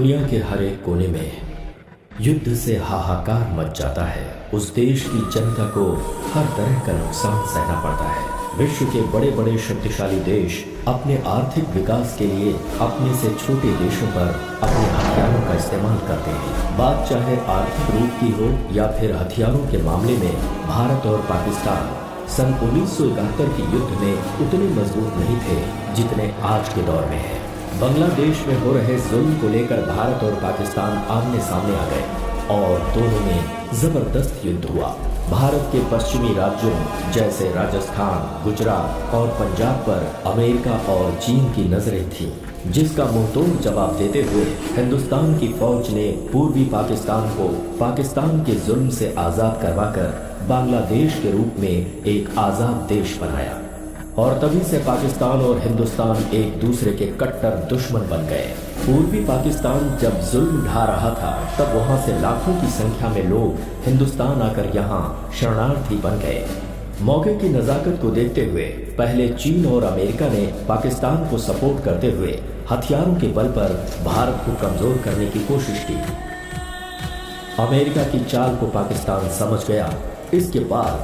दुनिया के हर एक कोने में युद्ध से हाहाकार मच जाता है। उस देश की जनता को हर तरह का नुकसान सहना पड़ता है। विश्व के बड़े बड़े शक्तिशाली देश अपने आर्थिक विकास के लिए अपने से छोटे देशों पर अपने हथियारों का इस्तेमाल करते हैं। बात चाहे आर्थिक रूप की हो या फिर हथियारों के मामले में भारत और पाकिस्तान सन 1971 के युद्ध में उतने मजबूत नहीं थे जितने आज के दौर में है। बांग्लादेश में हो रहे जुल्म को लेकर भारत और पाकिस्तान आमने सामने आ गए और दोनों में जबरदस्त युद्ध हुआ। भारत के पश्चिमी राज्यों जैसे राजस्थान, गुजरात और पंजाब पर अमेरिका और चीन की नजरें थीं, जिसका मुंहतोड़ जवाब देते हुए हिंदुस्तान की फौज ने पूर्वी पाकिस्तान को पाकिस्तान के जुल्म से आजाद करवाकर बांग्लादेश के रूप में एक आजाद देश बनाया और तभी से पाकिस्तान और हिंदुस्तान एक दूसरे के कट्टर दुश्मन बन गए। पूर्वी पाकिस्तान जब जुल्म ढा रहा था तब वहां से लाखों की संख्या में लोग हिंदुस्तान आकर यहां शरणार्थी बन गए। मौके की नजाकत को देखते हुए पहले चीन और अमेरिका ने पाकिस्तान को सपोर्ट करते हुए हथियारों के बल पर भारत को कमजोर करने की कोशिश की। अमेरिका की चाल को पाकिस्तान समझ गया। इसके बाद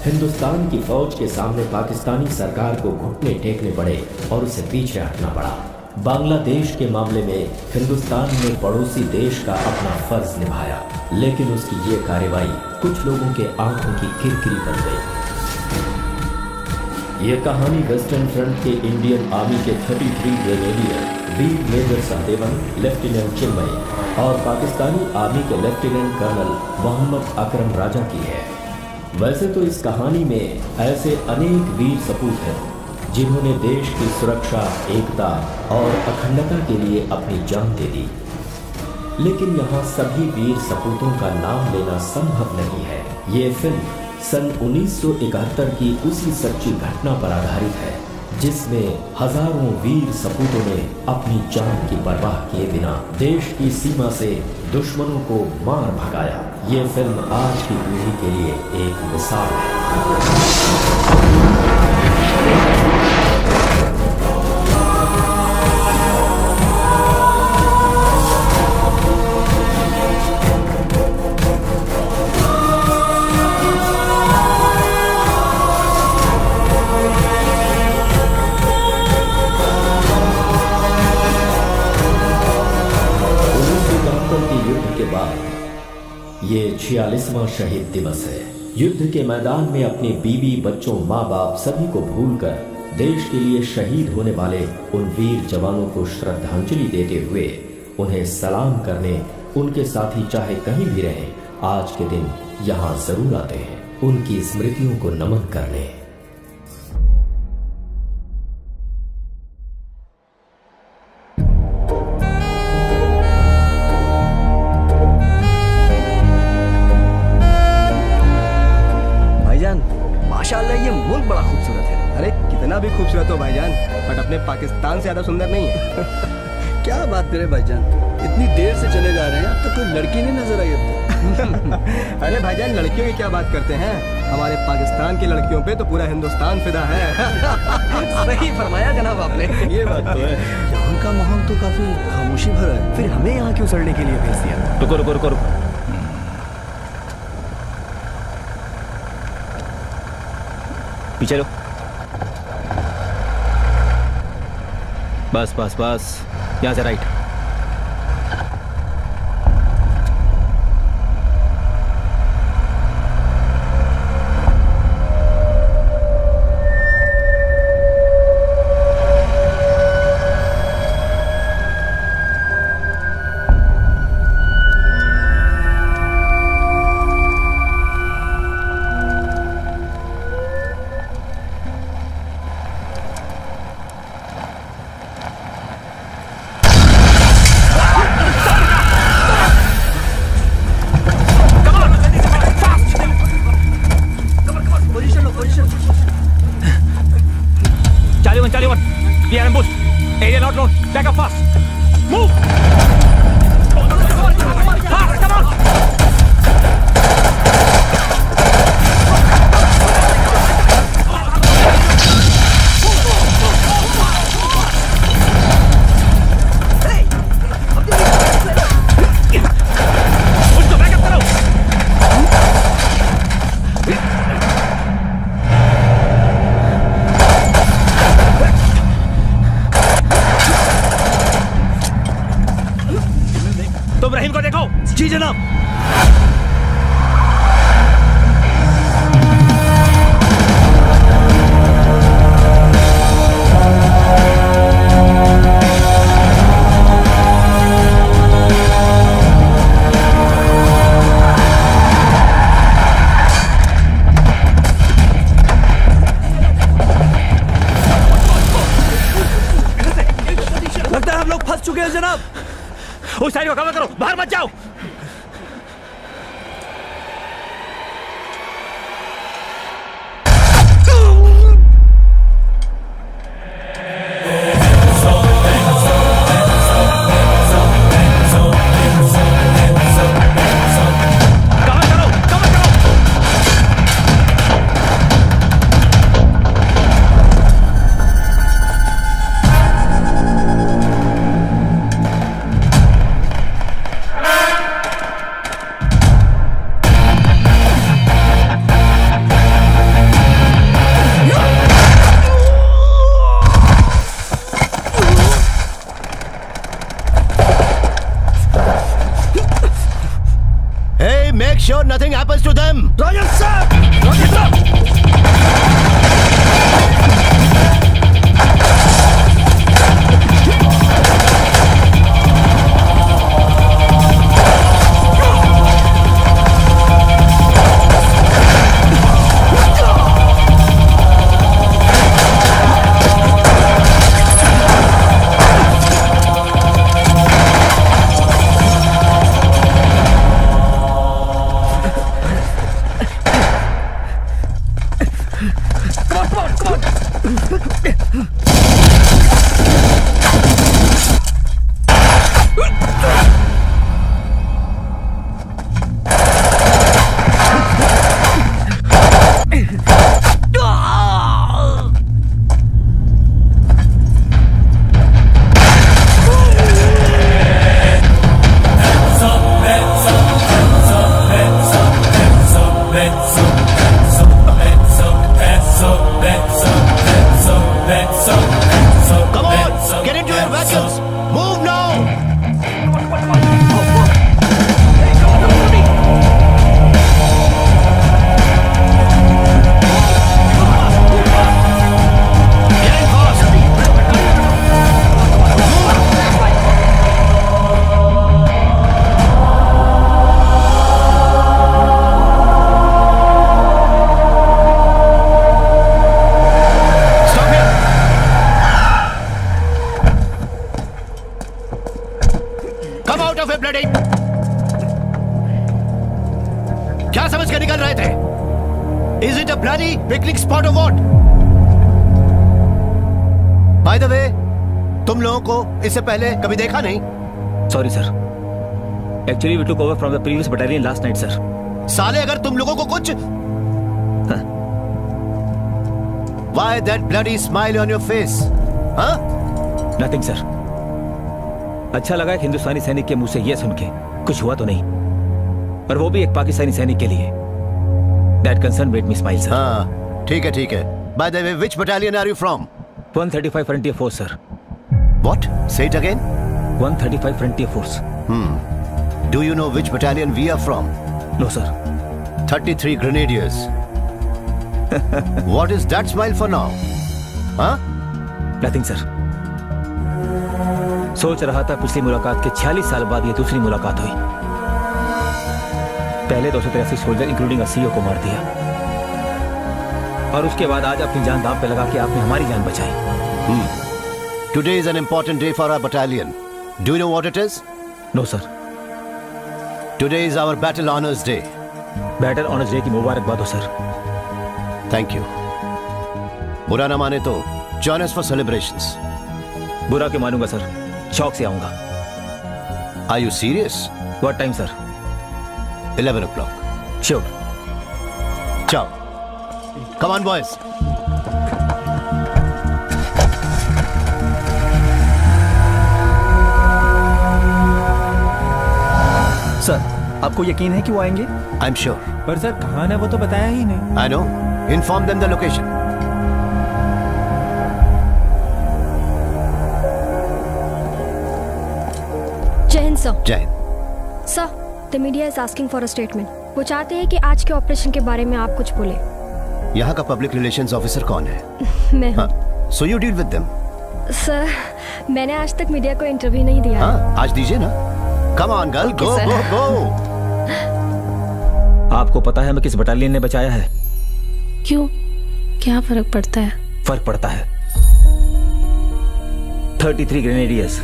हिंदुस्तान की फौज के सामने पाकिस्तानी सरकार को घुटने टेकने पड़े और उसे पीछे हटना पड़ा। बांग्लादेश के मामले में हिंदुस्तान ने पड़ोसी देश का अपना फर्ज निभाया, लेकिन उसकी ये कार्रवाई कुछ लोगों के आंखों की किरकिरी बन गई। ये कहानी वेस्टर्न फ्रंट के इंडियन आर्मी के 33 ग्रेनेडियर वीर मेजर सहदेवन, लेफ्टिनेंट चिन्मय और पाकिस्तानी आर्मी के लेफ्टिनेंट कर्नल मोहम्मद अकरम राजा की है। वैसे तो इस कहानी में ऐसे अनेक वीर सपूत हैं जिन्होंने देश की सुरक्षा, एकता और अखंडता के लिए अपनी जान दे दी, लेकिन यहाँ सभी वीर सपूतों का नाम लेना संभव नहीं है। ये फिल्म सन 1971 की उसी सच्ची घटना पर आधारित है जिसमें हजारों वीर सपूतों ने अपनी जान की परवाह किए बिना देश की सीमा से दुश्मनों को मार भगाया। ये फिल्म आज की पीढ़ी के लिए एक मिसाल है। ये 46वां शहीद दिवस है। युद्ध के मैदान में अपनी बीवी, बच्चों, माँ बाप सभी को भूलकर देश के लिए शहीद होने वाले उन वीर जवानों को श्रद्धांजलि देते हुए उन्हें सलाम करने उनके साथी चाहे कहीं भी रहें, आज के दिन यहाँ जरूर आते हैं उनकी स्मृतियों को नमन करने। माशाल्लाह ये मुल्क बड़ा खूबसूरत है। अरे कितना भी खूबसूरत हो भाईजान, बट अपने पाकिस्तान से ज्यादा सुंदर नहीं है। क्या बात करे भाईजान, इतनी देर से चले जा रहे हैं, अब तक कोई लड़की नहीं नजर आई अब अरे भाईजान लड़कियों की क्या बात करते हैं, हमारे पाकिस्तान की लड़कियों पे तो पूरा हिंदुस्तान फिदा है। सही फरमाया जनाब आपने। ये बात तो है। यहाँ का माहौल तो काफी खामोशी भरा है, फिर हमें यहाँ क्यों सड़ने के लिए भेज दिया? रुको रुको रुको रुको, पीछे लो। बस बस बस, यहाँ से right. We are ambushed. Area not known. Back up fast. Move! Fast, come on! Hey! nothing happens to them. राजन साहब, राजन साहब। Come on, get into your vessels. Move now. Getting fast. Stop here. Come out of it, bloody! क्या समझ के निकल रहे थे? Is it a bloody picnic spot or what? By the way, तुम लोगों को इससे पहले कभी देखा नहीं? Sorry, sir. Actually, we took over from the previous battalion last night, sir. साले अगर तुम लोगों को कुछ Why that bloody smile on your face? हाँ? Nothing, sir. अच्छा लगा एक हिंदुस्तानी सैनिक के मुंह से यह सुन के कुछ हुआ तो नहीं, और वो भी एक पाकिस्तानी सैनिक के लिए. That concern made me smile, sir. हाँ, ठीक है, ठीक है. By the way, which battalion are you from? 135 Frontier Force, sir. What? Say it again. 135 Frontier Force. Do you know which battalion we are from? No, sir. 33 Grenadiers. What is that smile for now? Huh? Nothing, sir. सोच रहा था पिछली मुलाकात के 46 साल बाद ये दूसरी मुलाकात हुई. पहले 283 सोल्जर इंक्लूडिंग सीईओ को मार दिया, और उसके बाद आज अपनी जान दांव पे लगा के आपने हमारी जान बचाई. Today is an important day for our battalion. Do you know what it is? No sir. Today is our Battle Honors Day. Battle Honours Day की मुबारकबाद हो सर. Thank you. बुरा ना माने तो join us for celebrations. बुरा क्यों मानूंगा सर, शौक से आऊंगा. Are you serious? What time sir? 11 o'clock. Sure. Ciao. Come on, boys. Sir, आपको यकीन है कि वो आएंगे? I'm sure. पर सर कहाँ है वो तो बताया ही नहीं. I know. Inform them the location. जय हिंद सर. जय Hind. Sir, the media is asking for a statement. वो चाहते हैं कि आज के ऑपरेशन के बारे में आप कुछ बोले. यहाँ का पब्लिक रिलेशंस ऑफिसर कौन है? मैं हूँ. हाँ. So you deal with them. Sir, मैंने आज तक मीडिया को इंटरव्यू नहीं दिया है. हाँ, आज दीजिए ना. Come on, girl. Okay, Go, sir. go, go. आपको पता है हमें किस बटालियन ने बचाया है? क्यों? क्या फर्क पड़ता है? फर्क पड़ता है. 33 ग्रेनेडियर्स.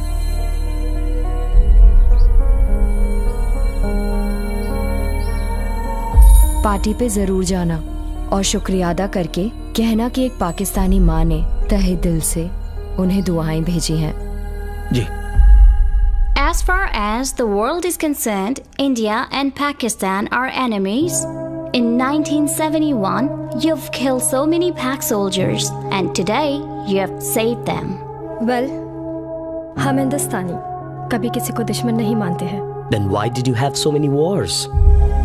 पार्टी पे जरूर जाना और शुक्रिया अदा करके कहना कि एक पाकिस्तानी माँ ने तहे दिल से उन्हें दुआएं भेजी हैं. जी. As far as the world is concerned, India and Pakistan are enemies. In 1971, you've killed so many Pak soldiers, and today you have saved them. Well, हम हिंदुस्तानी कभी किसी को दुश्मन नहीं मानते हैं. Then why did you have so many wars?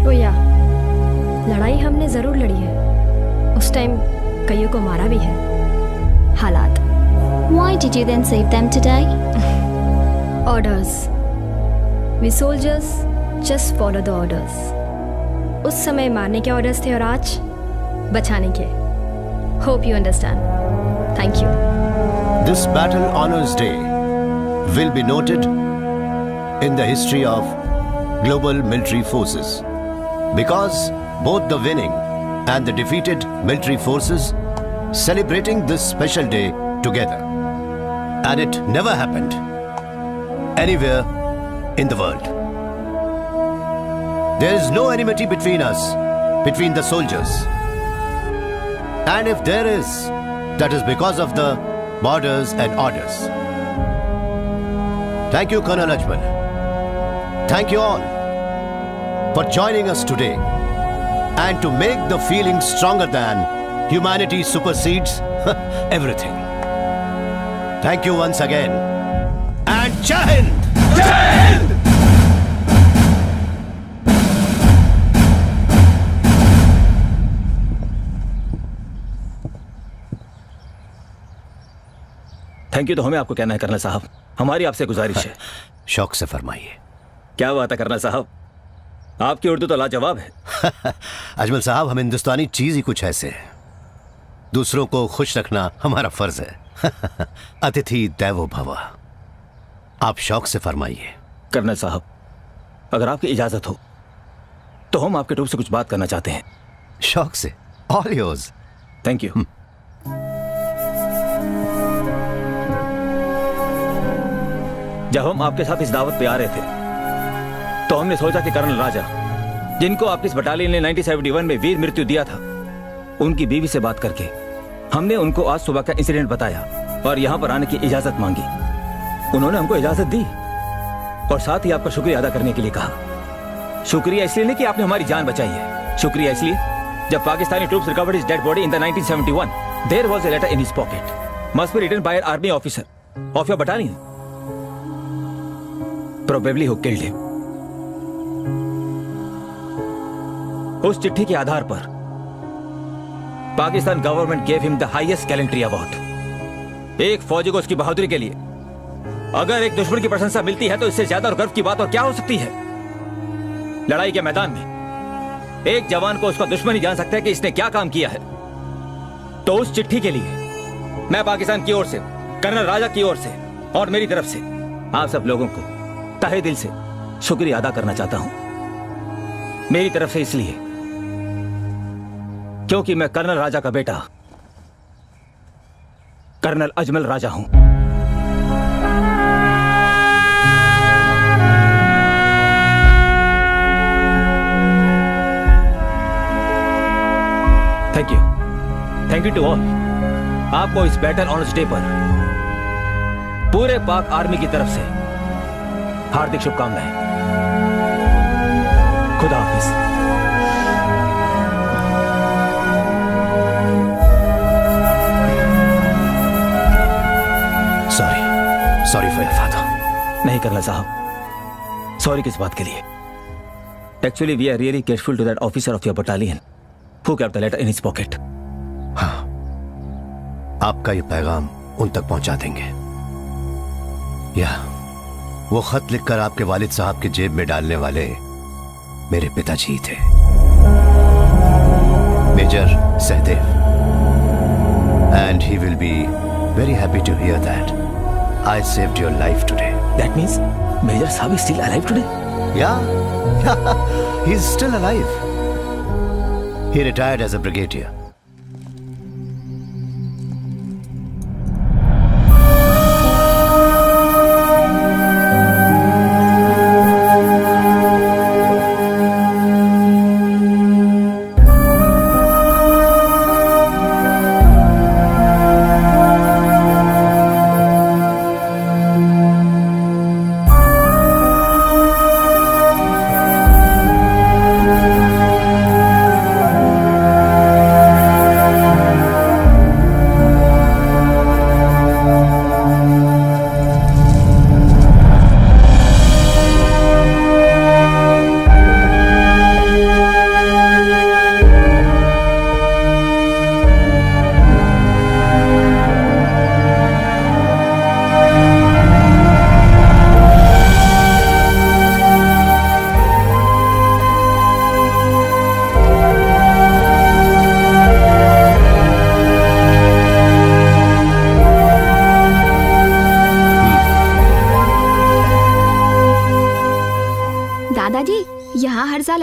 ओ या, लड़ाई हमने जरूर लड़ी है. उस टाइम कईयों को मारा भी है. हालात. Why did you then save them today? Orders. We soldiers just follow the orders. उस समय मारने के ऑर्डर्स थे और आज बचाने के। Hope you understand. Thank you. This Battle Honors Day will be noted in the history of global military forces because both the winning and the defeated military forces celebrating this special day together, and it never happened anywhere in the world. There is no enmity between us, between the soldiers, and if there is, that is because of the borders and orders. Thank you, Colonel Ajmal. Thank you all for joining us today and to make the feeling stronger than humanity supersedes everything. Thank you once again. And Jai Hind! Jai Hind! Thank you तो हमें आपको कहना है colonel साहब। हमारी आपसे गुजारिश है। शौक से फरमाइए। क्या बात है कर्नल साहब, आपकी उर्दू तो लाजवाब है। अजमल साहब, हम हिंदुस्तानी चीज ही कुछ ऐसे हैं। दूसरों को खुश रखना हमारा फर्ज है। अतिथि देवो भव। आप शौक से फरमाइए। कर्नल साहब, अगर आपकी इजाजत हो तो हम आपके टूर से कुछ बात करना चाहते हैं। शौक से। All yours. Thank you. जब हम आपके साथ इस दावत पे आ रहे थे तो हमने सोचा कि कर्नल राजा, जिनको आपकी इस बटालियन ने 1971 में वीर मृत्यु दिया था, उनकी बीवी से बात करके हमने उनको आज सुबह का इंसिडेंट बताया और यहाँ पर आने की इजाजत मांगी। उन्होंने हमको इजाजत दी और साथ ही आपका शुक्रिया अदा करने के लिए कहा। शुक्रिया इसलिए नहीं कि आपने हमारी जान बचाई है, शुक्रिया इसलिए जब Pakistani troops recovered his dead body in the 1971, there was a letter in his pocket, must be written by an army officer of your battalion, probably who killed him. उस चिट्ठी के आधार पर Pakistan government gave him the highest gallantry award. एक फौजी को उसकी बहादुरी के लिए अगर एक दुश्मन की प्रशंसा मिलती है तो इससे ज्यादा और गर्व की बात और क्या हो सकती है। लड़ाई के मैदान में एक जवान को उसका दुश्मन ही जान सकता है कि इसने क्या काम किया है। तो उस चिट्ठी के लिए मैं पाकिस्तान की ओर से, कर्नल राजा की ओर से और मेरी तरफ से आप सब लोगों को तहे दिल से शुक्रिया अदा करना चाहता हूं। मेरी तरफ से इसलिए क्योंकि मैं कर्नल राजा का बेटा कर्नल अजमल राजा हूं। Thank you to all. आपको इस बैटल ऑनर्स डे पर पूरे पाक आर्मी की तरफ से हार्दिक शुभकामनाएं। खुदा हाफिज। Sorry for your father. नहीं कर्नल साहब, सॉरी किस बात के लिए? Actually we are really grateful to that officer of your battalion who kept the letter in his pocket. हाँ, आपका ये पैगाम उन तक पहुंचा देंगे। या वो खत लिखकर आपके वालिद साहब की जेब में डालने वाले मेरे पिताजी थे, major Sahdev, and he will be very happy to hear that I saved your life today. That means major साहब is still alive today? Yeah, he is still alive. He retired as a brigadier.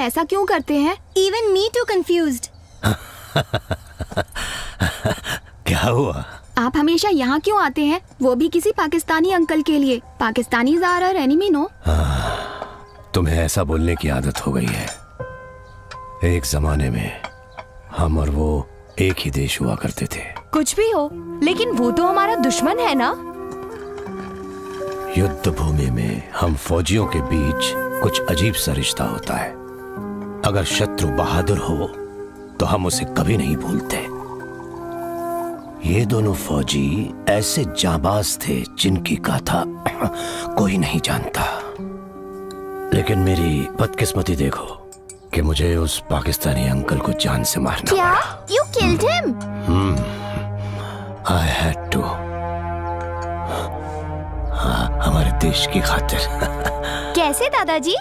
ऐसा क्यों करते हैं? Even me too confused. क्या हुआ? आप हमेशा यहाँ क्यों आते हैं? वो भी किसी पाकिस्तानी अंकल के लिए। Pakistani are our enemy, no? तुम्हें ऐसा बोलने की आदत हो गई है। एक जमाने में हम और वो एक ही देश हुआ करते थे। कुछ भी हो, लेकिन वो तो हमारा दुश्मन है ना। युद्ध भूमि में हम फौजियों के बीच कुछ अजीब सा रिश्ता होता है। अगर शत्रु बहादुर हो तो हम उसे कभी नहीं भूलते। ये दोनों फौजी ऐसे जाबाज थे जिनकी गाथा कोई नहीं जानता। लेकिन मेरी बदकिस्मती देखो कि मुझे उस पाकिस्तानी अंकल को जान से मारना क्या? पड़ा। You killed him? I had to. हाँ, हमारे देश की खातिर। कैसे दादाजी?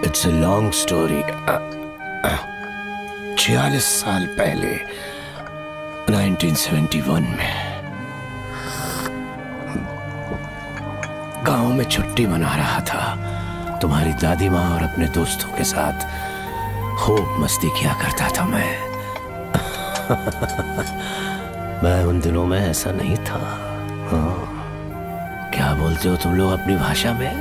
It's a long story. 46 साल पहले 1971 में गांव में छुट्टी मना रहा था। तुम्हारी दादी माँ और अपने दोस्तों के साथ खूब मस्ती किया करता था मैं। मैं उन दिनों में ऐसा नहीं था। हाँ। क्या बोलते हो तुम लोग अपनी भाषा में?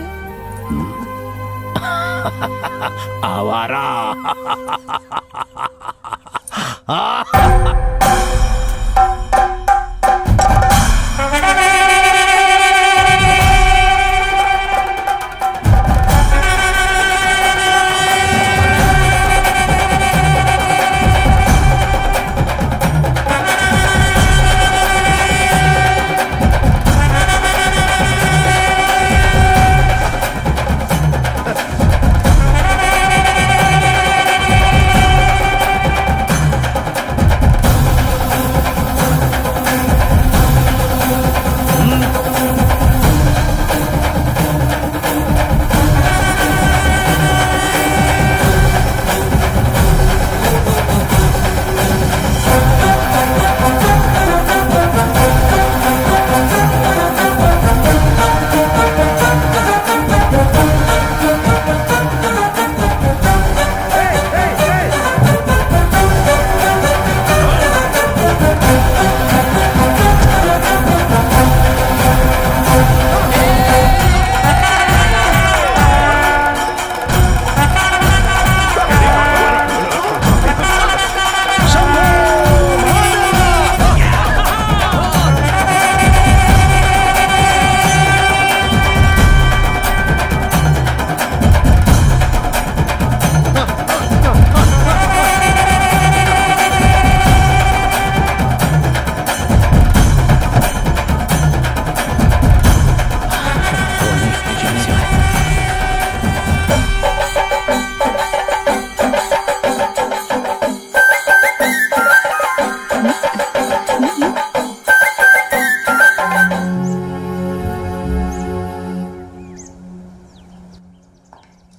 आवारा।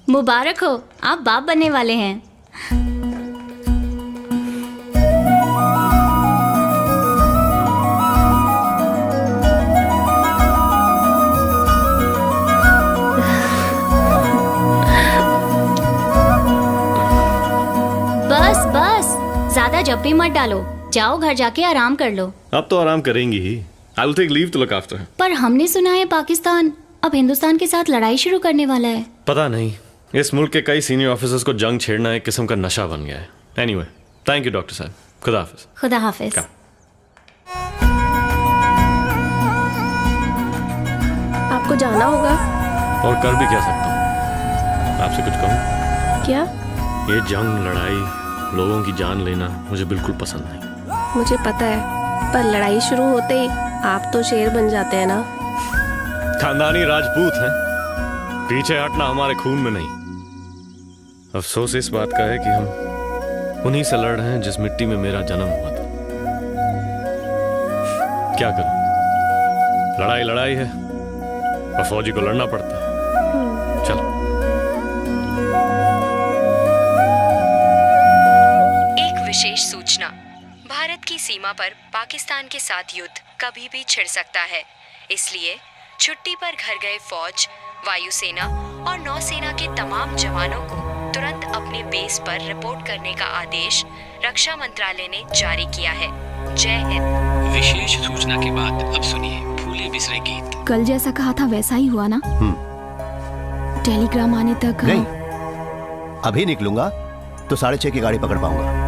मुबारक हो, आप बाप बनने वाले हैं। बस बस, ज्यादा जप्पी मत डालो। जाओ घर जाके आराम कर लो। अब तो आराम करेंगी ही। I will take leave to look after her. पर हमने सुना है पाकिस्तान अब हिंदुस्तान के साथ लड़ाई शुरू करने वाला है। पता नहीं, इस मुल्क के कई सीनियर ऑफिसर्स को जंग छेड़ना एक किस्म का नशा बन गया है। एनीवे, थैंक यू डॉक्टर साहब। खुदा हाफिज। खुदा हाफिज। आपको जाना होगा। और कर भी क्या सकता हूँ? आपसे कुछ कहूँ? क्या? ये जंग, लड़ाई, लोगों की जान लेना मुझे बिल्कुल पसंद नहीं। मुझे पता है, पर लड़ाई शुरू होते ही आप तो शेर बन जाते हैं ना। खानदानी राजपूत हैं, पीछे हटना हमारे खून में नहीं। अफसोस इस बात का है कि हम उन्हीं से लड़ रहे हैं जिस मिट्टी में मेरा जन्म हुआ था। क्या करूं? लड़ाई लड़ाई है और फौजी को लड़ना पड़ता है। चलो। एक विशेष सूचना। भारत की सीमा पर पाकिस्तान के साथ युद्ध कभी भी छिड़ सकता है, इसलिए छुट्टी पर घर गए फौज, वायुसेना और नौसेना के तमाम जवानों को तुरंत अपने बेस पर रिपोर्ट करने का आदेश रक्षा मंत्रालय ने जारी किया है। जय हिंद। विशेष सूचना के बाद अब सुनिए भूले बिसरे गीत। कल जैसा कहा था वैसा ही हुआ ना? टेलीग्राम आने तक नहीं, अभी निकलूंगा तो 6:30 की गाड़ी पकड़ पाऊंगा।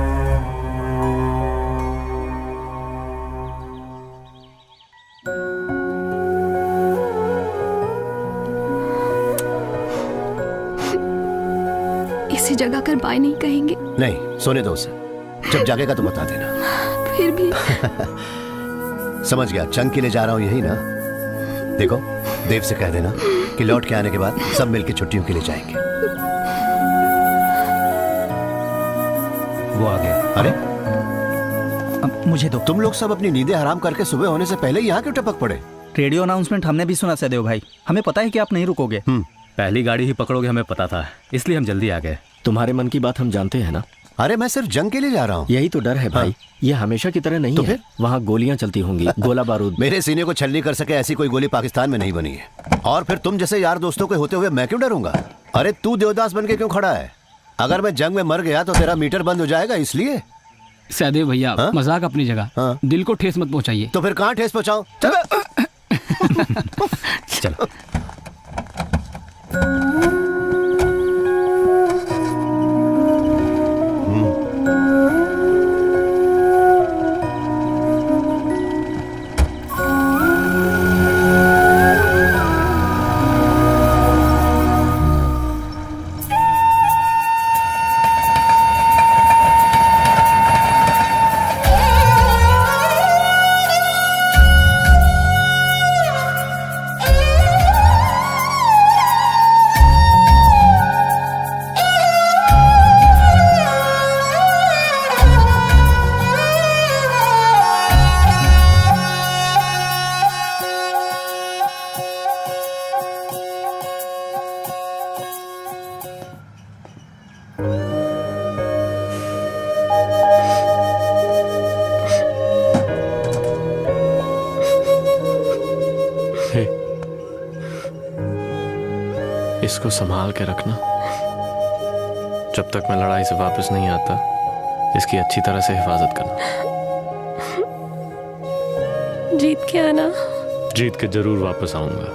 इसी जगह कर बाय नहीं कहेंगे? नहीं, सोने दो उसे, जब जागेगा तो बता देना। फिर भी समझ गया, चंग के लिए जा रहा हूं यही ना? देखो, देव से कह देना कि लौट के आने के बाद सब मिलके छुट्टियों के लिए जाएंगे। वो आ गया। अरे अब मुझे दो। तुम लोग सब अपनी नींदें हराम करके सुबह होने से पहले यहाँ क्यों टपक पड़े? रेडियो अनाउंसमेंट हमने भी सुना सदैव भाई, हमें पता है कि आप नहीं रुकोगे। पहली गाड़ी ही पकड़ोगे हमें पता था, इसलिए हम जल्दी आ गए। तुम्हारे मन की बात हम जानते हैं ना। अरे मैं सिर्फ जंग के लिए जा रहा हूँ। यही तो डर है भाई। ये हमेशा की तरह नहीं तो है। वहाँ गोलियां चलती होंगी, गोला बारूद। मेरे सीने को छलनी कर सके ऐसी कोई गोली पाकिस्तान में नहीं बनी है। और फिर तुम जैसे यार दोस्तों के होते हुए मैं क्यों डरूंगा? अरे तू देवदास बन के क्यों खड़ा है? अगर मैं जंग में मर गया तो तेरा मीटर बंद हो जाएगा, इसलिए। सहदेव भैया, मजाक अपनी जगह, दिल को ठेस मत पहुंचाइए। तो फिर कहाँ ठेस पहुंचाऊं? चलो। इसको संभाल के रखना। जब तक मैं लड़ाई से वापस नहीं आता, इसकी अच्छी तरह से हिफाजत करना। जीत के आना। जीत के जरूर वापस आऊंगा।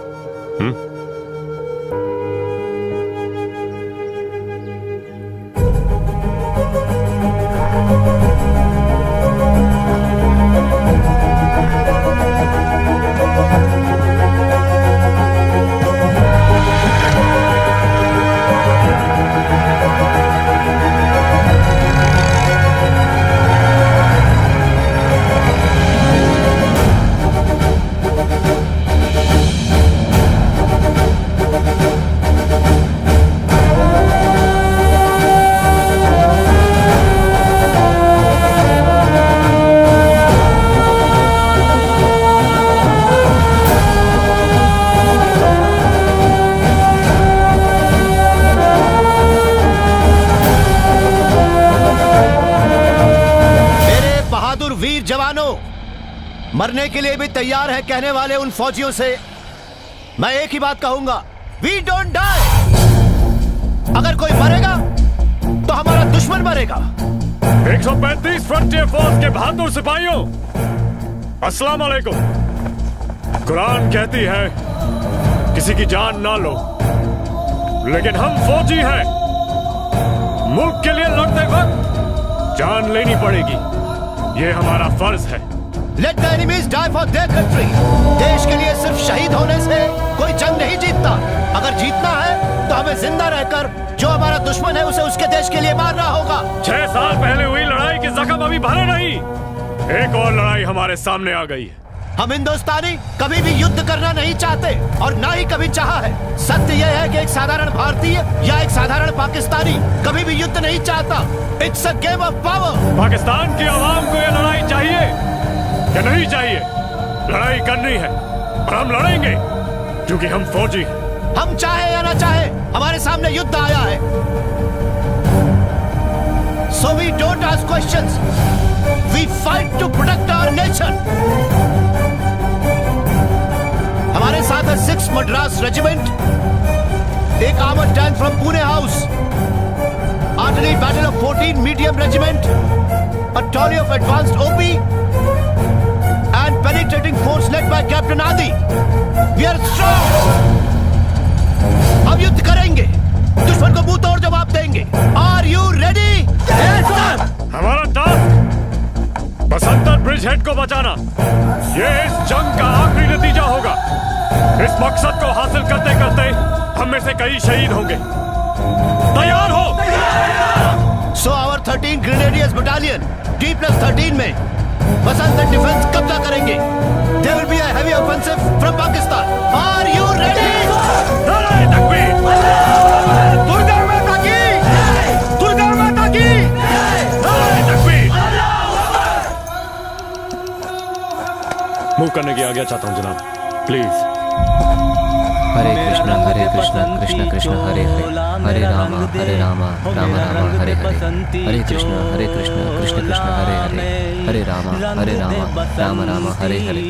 मरने के लिए भी तैयार है कहने वाले उन फौजियों से मैं एक ही बात कहूंगा, वी डोंट डाई। अगर कोई मरेगा तो हमारा दुश्मन मरेगा। 135 फ्रंटियर फोर्स के बहादुर सिपाहियों, अस्सलाम वालेकुम। कुरान कहती है किसी की जान ना लो, लेकिन हम फौजी हैं। मुल्क के लिए लड़ते वक्त जान लेनी पड़ेगी, ये हमारा फर्ज है। Let the enemies die for their country। देश के लिए सिर्फ शहीद होने से कोई जंग नहीं जीतता। अगर जीतना है तो हमें जिंदा रहकर जो हमारा दुश्मन है उसे उसके देश के लिए मारना होगा। 6 साल पहले हुई लड़ाई के जख्म अभी भरे नहीं, एक और लड़ाई हमारे सामने आ गई है। हम हिंदुस्तानी कभी भी युद्ध करना नहीं चाहते और ना ही कभी चाहा है। सत्य यह है कि एक साधारण भारतीय या एक साधारण पाकिस्तानी कभी भी युद्ध नहीं चाहता। It's a game of power. Pakistan की आवाम को यह लड़ाई चाहिए या नहीं चाहिए? लड़ाई करनी है और हम लड़ेंगे क्योंकि हम फौजी हैं। हम चाहे या ना चाहे हमारे सामने युद्ध आया है। So we don't ask questions. We fight to protect our nation. हमारे साथ है 6th मद्रास रेजिमेंट, एक armoured tank from Pune house, quarterly battle of 14 medium regiment, a tally of advanced OP, and penetrating force led by Captain Adi. We are strong. अब युद्ध करेंगे, दुश्मन को मुंह तोड़ जवाब देंगे. Are you ready? Yes, sir. हमारा टास्क बसंतर ब्रिज हेड को बचाना. ये इस जंग का आखिरी नतीजा होगा. इस मकसद को हासिल करते करते हम में से कई शहीद होंगे. तैयार हो? So our 13 Grenadiers Battalion, D+13 में बसंतर डिफेंस कब्जा करेंगे. There will be a heavy offensive from Pakistan. Are you ready? नारे तकबीर! दुर्गा माता की! दुर्गा माता की! नारे तकबीर! मूव करने की आज्ञा चाहता हूं जनाब. प्लीज. हरे कृष्णा कृष्ण कृष्ण हरे हरे हरे राम राम राम हरे हरे हरे कृष्णा कृष्ण कृष्ण हरे हरे हरे राम राम राम हरे हरे.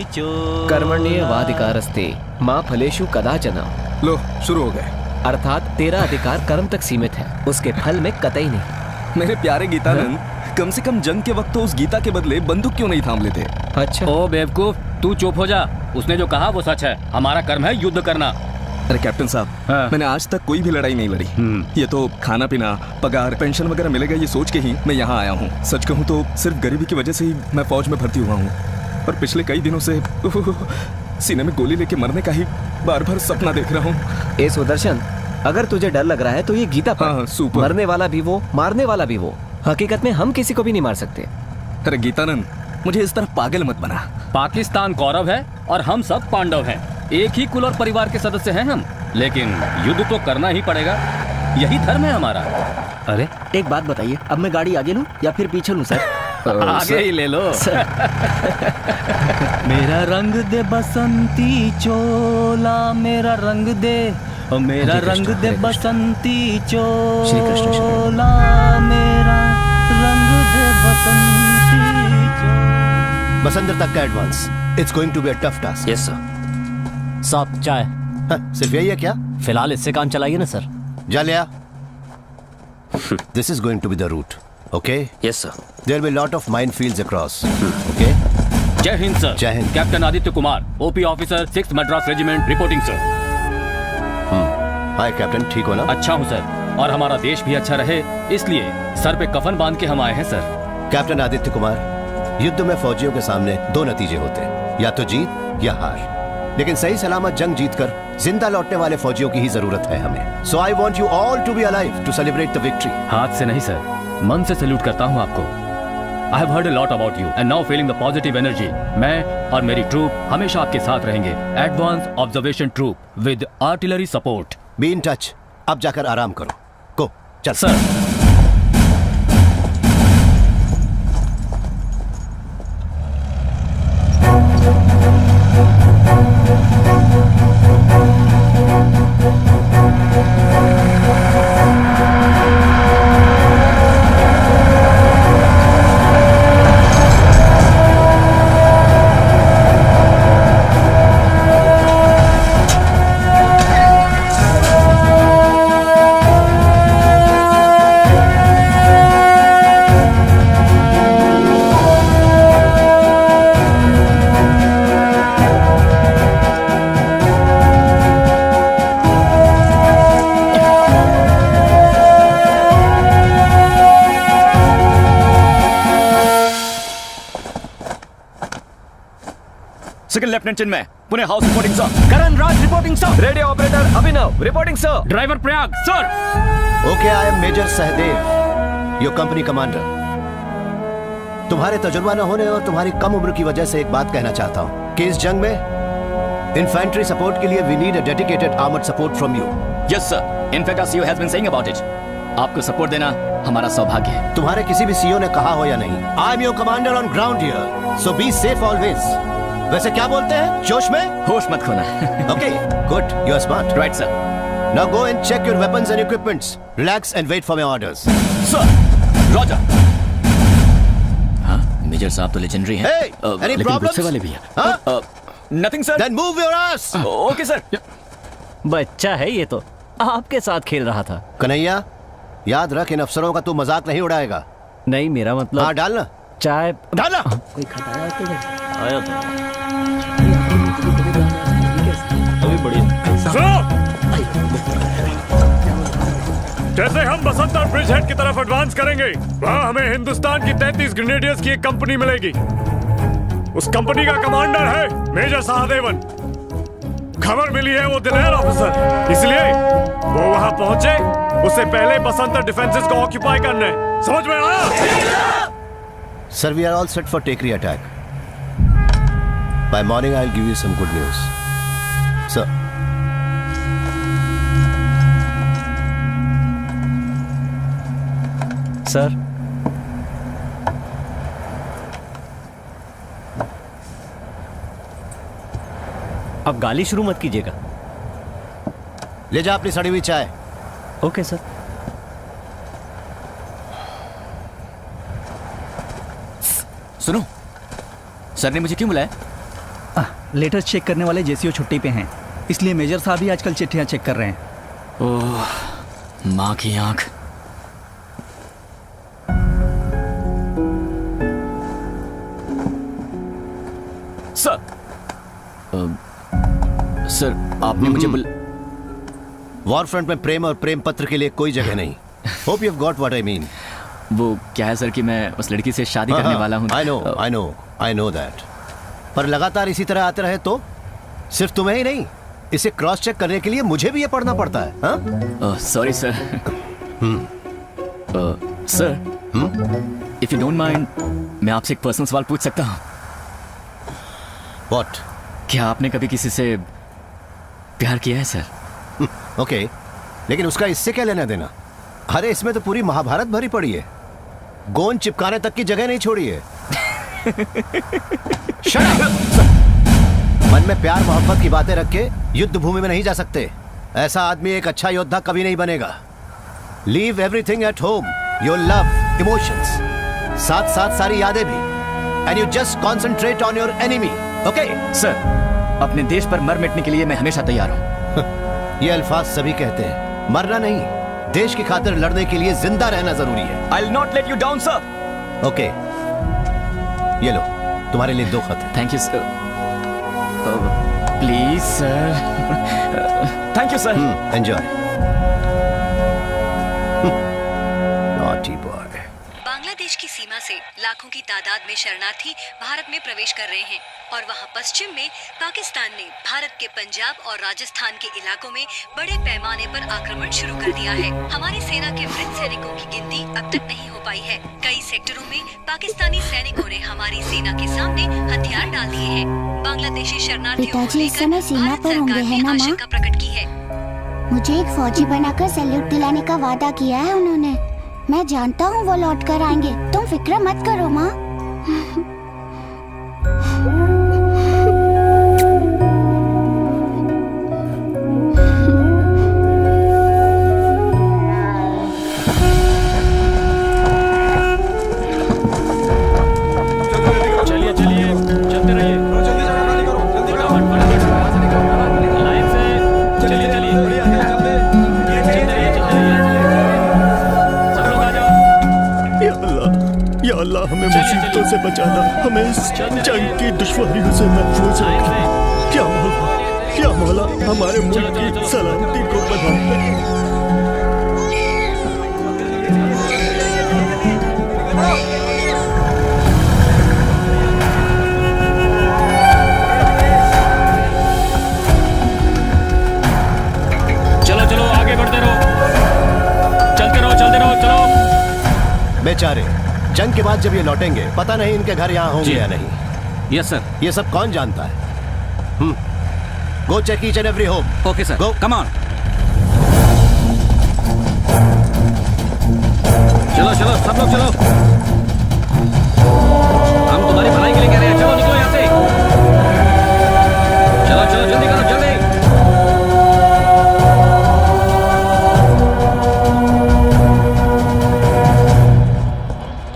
कर्मण्येवाधिकारस्ते मां फलेषु कदाचन. लो शुरू हो गए. अर्थात तेरा अधिकार कर्म तक सीमित है, उसके फल में कतई नहीं. मेरे प्यारे गीतानंद, कम से कम जंग के वक्त तो उस गीता के बदले बंदूक क्यों नहीं थाम लेते? अच्छा. ओ बेवकूफ, तू चुप हो जा. उसने जो कहा वो सच है. हमारा कर्म है युद्ध करना. अरे कैप्टन साहब, मैंने आज तक कोई भी लड़ाई नहीं लड़ी. ये तो खाना पीना, पगार, पेंशन वगैरह मिलेगा ये सोच के ही मैं यहाँ आया हूँ. सच कहूँ तो सिर्फ गरीबी की वजह से ही मैं फौज में भर्ती हुआ हूँ. और पिछले कई दिनों से सीने में गोली लेके मरने का ही बार बार सपना देख रहा हूँ. ए सुदर्शन, अगर तुझे डर लग रहा है तो ये गीता पढ़. सुपर. मरने वाला भी वो, मारने वाला भी वो. हकीकत में हम किसी को भी नहीं मार सकते. अरे गीतानंद, मुझे इस तरह पागल मत बना. पाकिस्तान कौरव है और हम सब पांडव हैं. एक ही कुल और परिवार के सदस्य हैं हम. लेकिन युद्ध तो करना ही पड़ेगा, यही धर्म है हमारा. अरे एक बात बताइए, अब मैं गाड़ी आगे लूं या फिर पीछे लूं? सर आगे ही ले लो. मेरा रंग दे बसंती चोला, मेरा रंग दे, मेरा रंग दे बसंती चोला, मेरा रंग दे बसंती चोला. बसंतर तक का advance. It's going to be a tough task. Yes sir. साहब चाय. सिर्फ यही है क्या? फिलहाल इससे काम चलाइए ना सर. जा लिया. This is going to be the route. Okay? Yes sir. There will be a lot of minefields across. Okay? जय हिंद सर. जय Hind. Captain Aditya Kumar, OP officer 6th Madras regiment, reporting sir. Hi captain, ठीक हो ना? अच्छा हूँ सर, और हमारा देश भी अच्छा रहे इसलिए सर पे कफन बांध के हम आए हैं सर. कैप्टन आदित्य कुमार, युद्ध में फौजियों के सामने दो नतीजे होते हैं, या तो जीत या हार. लेकिन सही सलामत जंग जीतकर जिंदा लौटने वाले फौजियों की ही जरूरत है हमें. So I want you all to be alive to celebrate the victory. हाथ से नहीं सर, मन से सैल्यूट करता हूँ आपको. I have heard a lot about you and now feeling the positive energy. मैं और मेरी ट्रूप हमेशा आपके साथ रहेंगे. Advance observation troop with artillery support. Be in touch. अब जाकर आराम करो. गो. चल sir. Second lieutenant Chinmay, Poona Horse reporting sir. Karan Raj reporting sir. Radio operator Abhinav reporting sir. Driver Prayag sir. Okay, I am major Sahdev, your company commander. तुम्हारे तजुर्बा न होने और तुम्हारी कम उम्र की वजह से एक बात कहना चाहता हूँ कि इस जंग में इन्फेंट्री सपोर्ट के लिए we need a dedicated armoured support from you. Yes sir. In fact our CEO has been saying about it. आपको सपोर्ट देना हमारा सौभाग्य है. तुम्हारे किसी भी सीईओ ने कहा हो या नहीं, I am your commander on ground here, so be safe always. वैसे क्या बोलते हैं, जोश में होश मत खोना. Okay, good, you are smart. Right sir. Now go and check your weapons and equipments. Relax and wait for my orders. Sir. Roger. हाँ, मेजर साहब तो लेजेंडरी हैं. Any problems? वाले भी हैं. Nothing sir. Then move your ass. Okay sir. बच्चा है ये तो, आपके साथ खेल रहा था. कन्हैया, याद रख, इन अफसरों का तू मजाक नहीं उड़ाएगा। नहीं, मेरा मतलब। हाँ डालना, चाय डालना। कोई खटाया तो आया था अभी बढ़िया। जैसे हम बसंतर ब्रिज हेड की तरफ एडवांस करेंगे, वहाँ हमें हिंदुस्तान की 33 ग्रेनेडियर्स की एक कंपनी मिलेगी। उस कंपनी का कमांडर है मेजर सहदेवन। खबर मिली है वो दिलेर ऑफिसर, इसलिए वो वहाँ पहुंचे उससे पहले बसंतर डिफेंसेस को ऑक्यूपाई करने। समझ में आया? Sir, we are all set for Tekri attack. By morning, I'll give you some good news. Sir. Sir, अब गाली शुरू मत कीजिएगा। ले जा अपनी सड़ी हुई चाय। Okay sir. सुनो, सर ने मुझे क्यों बुलाया? लेटर्स चेक करने वाले जेसीओ छुट्टी पे हैं, इसलिए मेजर साहब ही आजकल चिट्ठियां चेक कर रहे हैं। ओह, माँ की आंख। सर, आपने मुझे वॉर फ्रंट में प्रेम और प्रेम पत्र के लिए कोई जगह नहीं। Hope you have got what I mean. वो क्या है सर कि मैं उस लड़की से शादी करने वाला हूँ। I know that. पर लगातार इसी तरह आते रहे तो सिर्फ तुम्हें ही नहीं, इसे क्रॉस चेक करने के लिए मुझे भी ये पढ़ना पड़ता है। Sorry sir. Sir, if you don't mind, मैं आपसे एक पर्सनल सवाल पूछ सकता हूँ? व्हाट? क्या आपने कभी किसी से प्यार किया है सर? ओके, लेकिन उसका इससे क्या लेना देना? अरे इसमें तो पूरी महाभारत भरी पड़ी है, गोंद चिपकाने तक की जगह नहीं छोड़ी है। मन में प्यार मोहब्बत की बातें रख के युद्ध भूमि में नहीं जा सकते। ऐसा आदमी एक अच्छा योद्धा कभी नहीं बनेगा। Leave everything at home, your love, emotions, साथ साथ सारी यादें भी, and you just concentrate on your enemy. Okay sir, अपने देश पर मर मिटने के लिए मैं हमेशा तैयार हूँ। ये अल्फाज सभी कहते हैं, मरना नहीं, देश की खातिर लड़ने के लिए जिंदा रहना जरूरी है। I'll not let you down, sir. Okay, ये लो, तुम्हारे लिए 2 खत हैं। Thank you sir. Please sir. Thank you sir. Enjoy. Naughty boy. Bangladesh की सीमा से लाखों की तादाद में शरणार्थी भारत में प्रवेश कर रहे हैं और वहां पश्चिम में पाकिस्तान ने भारत के पंजाब और राजस्थान के इलाकों में बड़े पैमाने पर आक्रमण शुरू कर दिया है। हमारी सेना के मृत सैनिकों की गिनती अब तक नहीं हो पाई है। कई सेक्टरों में पाकिस्तानी सैनिकों ने हमारी सेना के सामने हथियार डाल दिए हैं। बांग्लादेशी शरणार्थियों को लेकर भारत सरकार ने आशंका प्रकट की है। मुझे एक फौजी बनाकर सैल्यूट दिलाने का वादा किया है उन्होंने। मैं जानता हूँ वो लौट कर आएंगे, तुम फिक्र मत करो माँ। अल्लाह हमें मुसीबतों से बचाना, हमें इस जंग की दुश्वारियों से महफूज रखना। क्या मौला हमारे मुल्क की सलामती को बढ़ाए। चलो चलो आगे बढ़ते रहो, चलते रहो चलो। बेचारे, जंग के बाद जब ये लौटेंगे पता नहीं इनके घर यहाँ होंगे या नहीं। Yes sir. ये सब कौन जानता है? Go check each and every home. Okay sir, go, come on. चलो चलो सब लोग चलो, हम तुम्हारी भलाई के लिए कह रहे हैं। चलो निकलो यहाँ से, चलो चलो जल्दी करो जल्दी।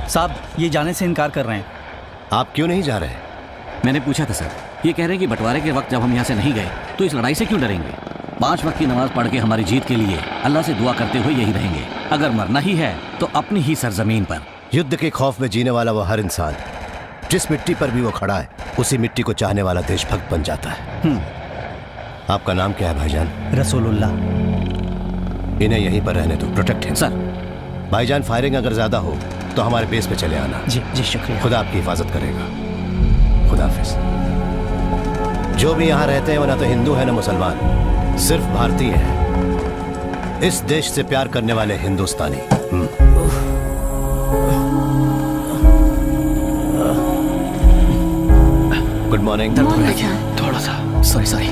साहब, ये जाने से इनकार कर रहे हैं। आप क्यों नहीं जा रहे? मैंने पूछा था सर, ये कह रहे हैं कि बंटवारे के वक्त जब हम यहाँ से नहीं गए तो इस लड़ाई से क्यों डरेंगे। 5 वक्त की नमाज पढ़ के हमारी जीत के लिए अल्लाह से दुआ करते हुए यही रहेंगे। अगर मरना ही है तो अपनी ही सरजमीन पर। युद्ध के खौफ में जीने वाला वो हर इंसान जिस मिट्टी पर भी वो खड़ा है, उसी मिट्टी को चाहने वाला देशभक्त बन जाता है। आपका नाम क्या है भाईजान? रसूलुल्लाह। इन्हें यहीं पर रहने दो, प्रोटेक्ट हिम। सर। भाईजान, फायरिंग अगर ज्यादा हो तो हमारे बेस पे चले आना। जी जी शुक्रिया। खुदा आपकी हिफाजत करेगा। खुदा हाफिज। जो भी यहाँ रहते हैं वो ना तो हिंदू है ना मुसलमान, सिर्फ भारतीय है। इस देश से प्यार करने वाले हिंदुस्तानी। Good morning. थोड़ा सा सॉरी।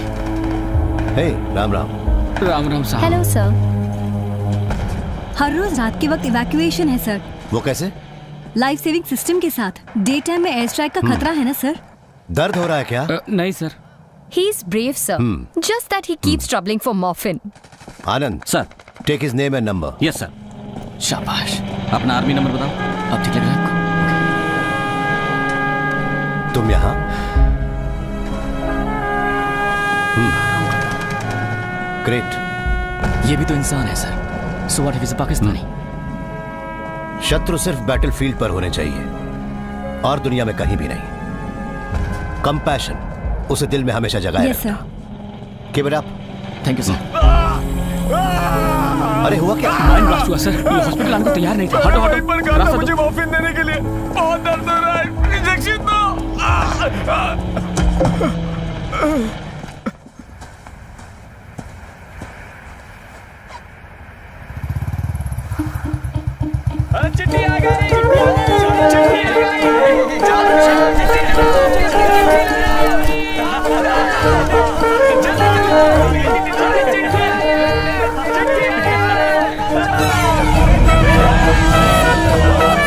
हे, राम राम। राम साहब। Hello sir. हर रोज रात के वक्त इवैक्यूएशन है सर। वो कैसे? लाइफ सेविंग सिस्टम के साथ। डे टाइम में एयर स्ट्राइक का खतरा है ना सर? दर्द हो रहा है क्या? नहीं sir. He is brave, sir. Just that he keeps troubling for morphine. Anand sir, take his name and number. Yes sir. शाबाश। अपना आर्मी नंबर बताओ। अब ठीक लग रहा है आपको? तुम यहाँ? ग्रेट। ये भी तो इंसान है sir. So what if he's a Pakistani? शत्रु सिर्फ बैटलफील्ड पर होने चाहिए और दुनिया में कहीं भी नहीं। कंपैशन उसे दिल में हमेशा जगाए रखना। Keep it up. Thank you sir. अरे हुआ क्या? माइंड ब्लास्ट हुआ सर। ये हॉस्पिटल आने को तैयार नहीं था। हटो रास्ता मुझे मॉर्फिन देने के लिए बहुत दर्द हो रहा है। इंजेक्शन दो। चिट्ठी आ गई।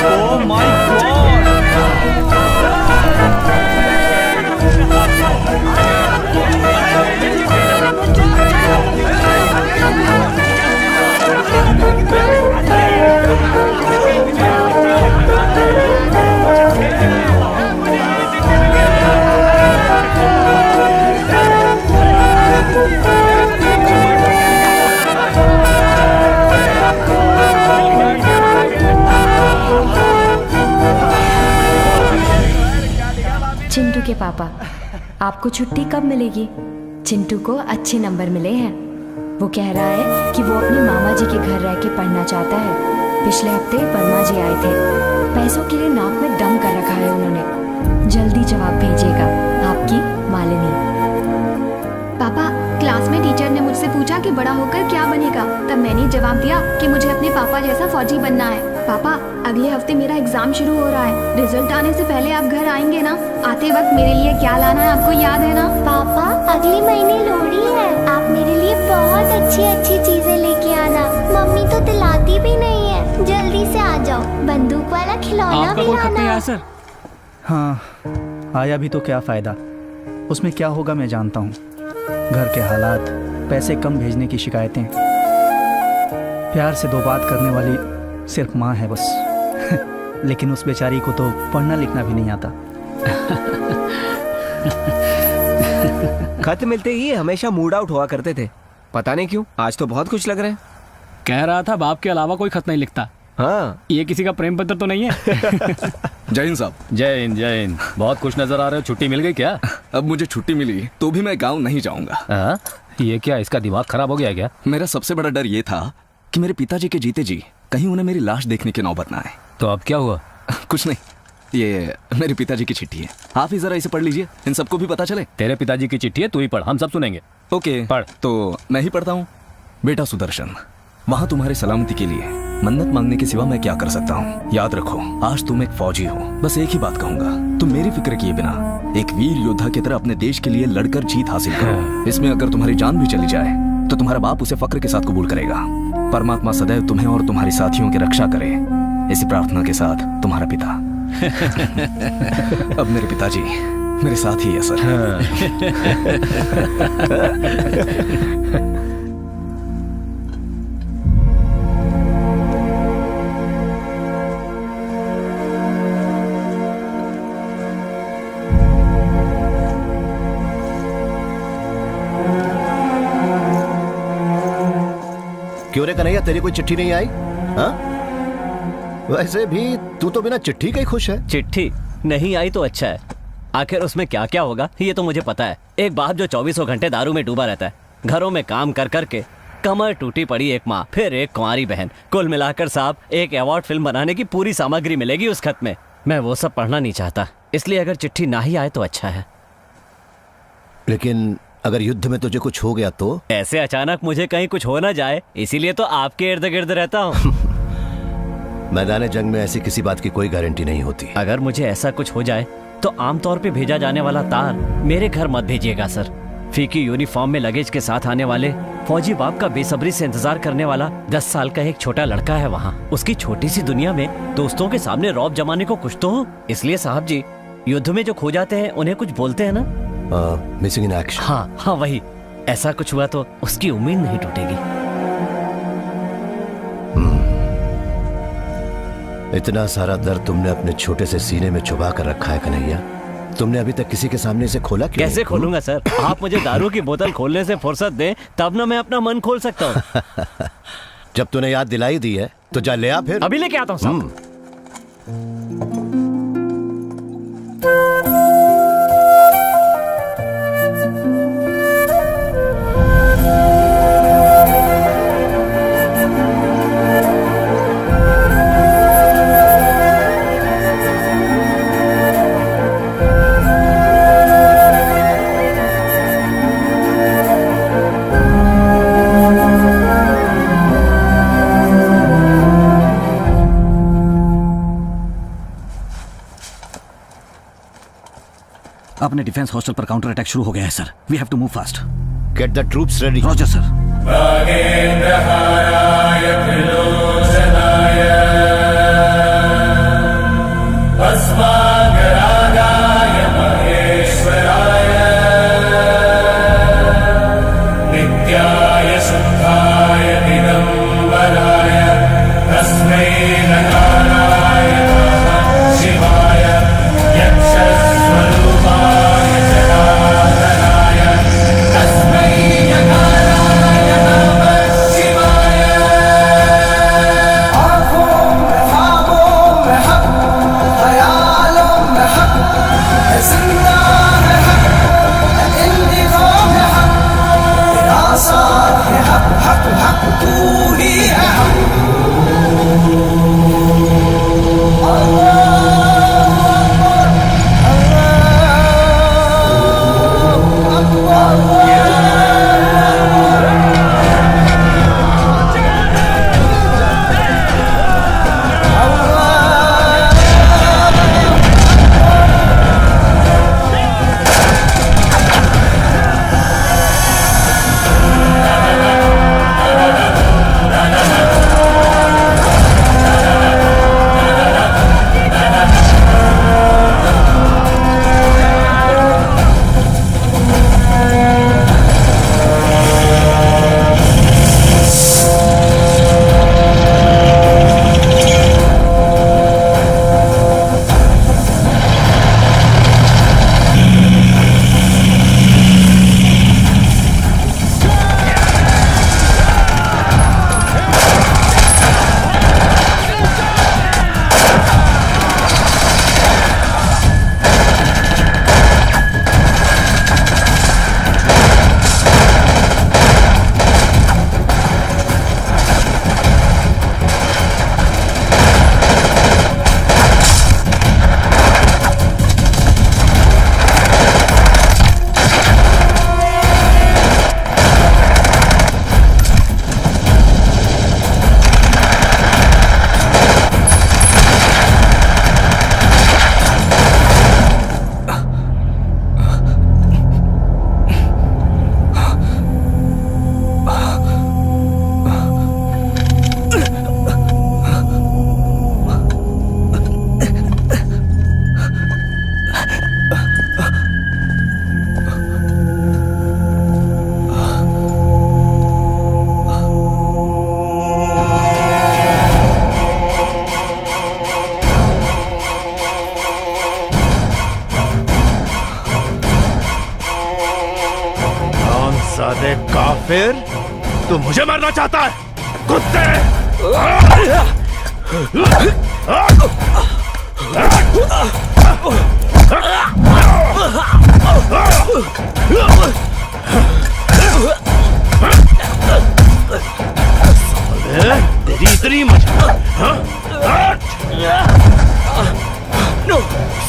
Oh my God! चिंटू के पापा, आपको छुट्टी कब मिलेगी? चिंटू को अच्छे नंबर मिले हैं। वो कह रहा है कि वो अपने मामा जी के घर रह के पढ़ना चाहता है। पिछले हफ्ते वर्मा जी आए थे। पैसों के लिए नाक में दम कर रखा है उन्होंने। जल्दी जवाब भेजिएगा। आपकी मालिनी। पापा, क्लास में टीचर ने मुझसे पूछा कि बड़ा होकर क्या बनेगा। तब मैंने जवाब दिया कि मुझे अपने पापा जैसा फौजी बनना है। पापा, अगले हफ्ते मेरा एग्जाम शुरू हो रहा है। रिजल्ट आने से पहले आप घर आएंगे ना? आते वक्त मेरे लिए क्या लाना है आपको याद है ना? पापा, अगले महीने लोहड़ी है। आप मेरे लिए बहुत अच्छी अच्छी चीजें लेके आना। मम्मी तो दिलाती भी नहीं है। जल्दी से आ जाओ। बंदूक वाला खिलौना भी लाना। सर। हाँ, आया भी तो क्या फायदा। उसमें क्या होगा मैं जानता हूँ। घर के हालात, पैसे कम भेजने की शिकायतें। प्यार से 2 बात करने वाली सिर्फ माँ है बस। लेकिन उस बेचारी को तो पढ़ना लिखना भी नहीं आता। खत मिलते ही हमेशा मूड आउट हुआ करते थे। पता नहीं क्यों, आज तो बहुत खुश लग रहे हैं। कह रहा था बाप के अलावा कोई खत नहीं लिखता। हाँ, ये किसी का प्रेम पत्र तो नहीं है? जय हिंद साहब। जय हिंद जय हिंद। बहुत खुश नजर आ रहे हो। छुट्टी मिल गई क्या? अब मुझे छुट्टी मिली तो भी मैं गांव नहीं जाऊंगा। ये क्या, इसका दिमाग खराब हो गया क्या? मेरा सबसे बड़ा डर ये था कि मेरे पिताजी के जीते जी कहीं उन्हें मेरी लाश देखने की नौबत ना आए। तो अब क्या हुआ? कुछ नहीं, ये मेरे पिताजी की चिट्ठी है। आप ही जरा इसे पढ़ लीजिए, इन सबको भी पता चले। तेरे पिताजी की चिट्ठी है, तू ही पढ़, हम सब सुनेंगे। ओके पढ़। तो मैं ही पढ़ता हूँ। बेटा सुदर्शन, वहाँ तुम्हारे सलामती के लिए मन्नत मांगने के सिवा मैं क्या कर सकता हूँ। याद रखो, आज तुम एक फौजी हो। बस एक ही बात कहूंगा, तुम मेरी फिक्र किए बिना एक वीर योद्धा की तरह अपने देश के लिए लड़कर जीत हासिल करो। इसमें अगर तुम्हारी जान भी चली जाए तो तुम्हारा बाप उसे फक्र के साथ कबूल करेगा। परमात्मा सदैव तुम्हें और तुम्हारी साथियों की रक्षा करे, इसी प्रार्थना के साथ तुम्हारा पिता। अब मेरे पिताजी मेरे साथ ही है सर। क्यों रे कन्हैया, तेरी कोई चिट्ठी नहीं आई? हाँ? वैसे भी तू तो बिना चिट्ठी का ही खुश है। चिट्ठी नहीं आई तो अच्छा है, आखिर उसमें क्या क्या होगा ये तो मुझे पता है। एक बाप जो 24 घंटे दारू में डूबा रहता है, घरों में काम कर करके कमर टूटी पड़ी एक माँ, फिर एक कुंवारी बहन, कुल मिलाकर साहब एक अवार्ड फिल्म बनाने की पूरी सामग्री मिलेगी उस खत में। मैं वो सब पढ़ना नहीं चाहता, इसलिए अगर चिट्ठी ना ही आए तो अच्छा है। लेकिन अगर युद्ध में तुझे कुछ हो गया तो? ऐसे अचानक मुझे कहीं कुछ हो ना जाए, इसीलिए तो आपके इर्द गिर्द रहता हूँ। मैदान जंग में ऐसी किसी बात की कोई गारंटी नहीं होती। अगर मुझे ऐसा कुछ हो जाए तो आमतौर पे भेजा जाने वाला तार मेरे घर मत भेजिएगा सर। फीकी यूनिफॉर्म में लगेज के साथ आने वाले फौजी बाप का बेसब्री से इंतजार करने वाला 10 साल का एक छोटा लड़का है वहाँ। उसकी छोटी सी दुनिया में दोस्तों के सामने रौब जमाने को कुछ तो हो। इसलिए साहब जी, युद्ध में जो खो जाते हैं उन्हें कुछ बोलते हैं ना? Missing in action. हाँ हाँ वही, ऐसा कुछ हुआ तो उसकी उम्मीद नहीं टूटेगी। इतना सारा दर्द तुमने अपने छोटे से सीने में छुपा कर रखा है कन्हैया, तुमने अभी तक किसी के सामने से खोला क्यों? कैसे खोलूंगा सर? आप मुझे दारू की बोतल खोलने से फुर्सत दें तब ना मैं अपना मन खोल सकता हूँ। जब तूने याद दिलाई दी है तो जा ले आ फिर। अभी लेके आता हूँ साहब। अपने डिफेंस हॉस्टल पर काउंटर अटैक शुरू हो गया है sir. We have to move fast. Get the troops ready. Roger sir. नित्याय शुद्धाय दिगंबराय तस्मै नकाराय नमः शिवाय यक्षस्वरूपाय जनार्दनाय तस्मै नकाराय नमः शिवाय। आँखों में ख्वाबों में हक, ख्यालों में हक, जिंदा है हक, इन दिलों में हक, साथ है हक हक हक, तू ही है हक। काफिर, तू मुझे मारना चाहता है? कुत्ते! तेरी इतनी मजा,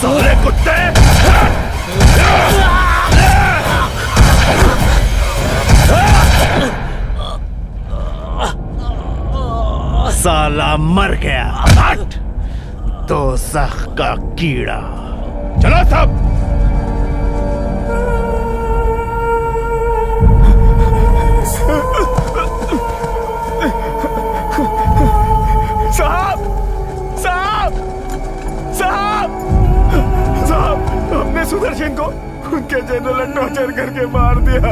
साले कुत्ते! साला मर गया। हट! दोज़ख का कीड़ा। चलो सब। साहब साहब साहब साहब, हमने सुदर्शन को उनके जनरल ने टॉर्चर करके मार दिया।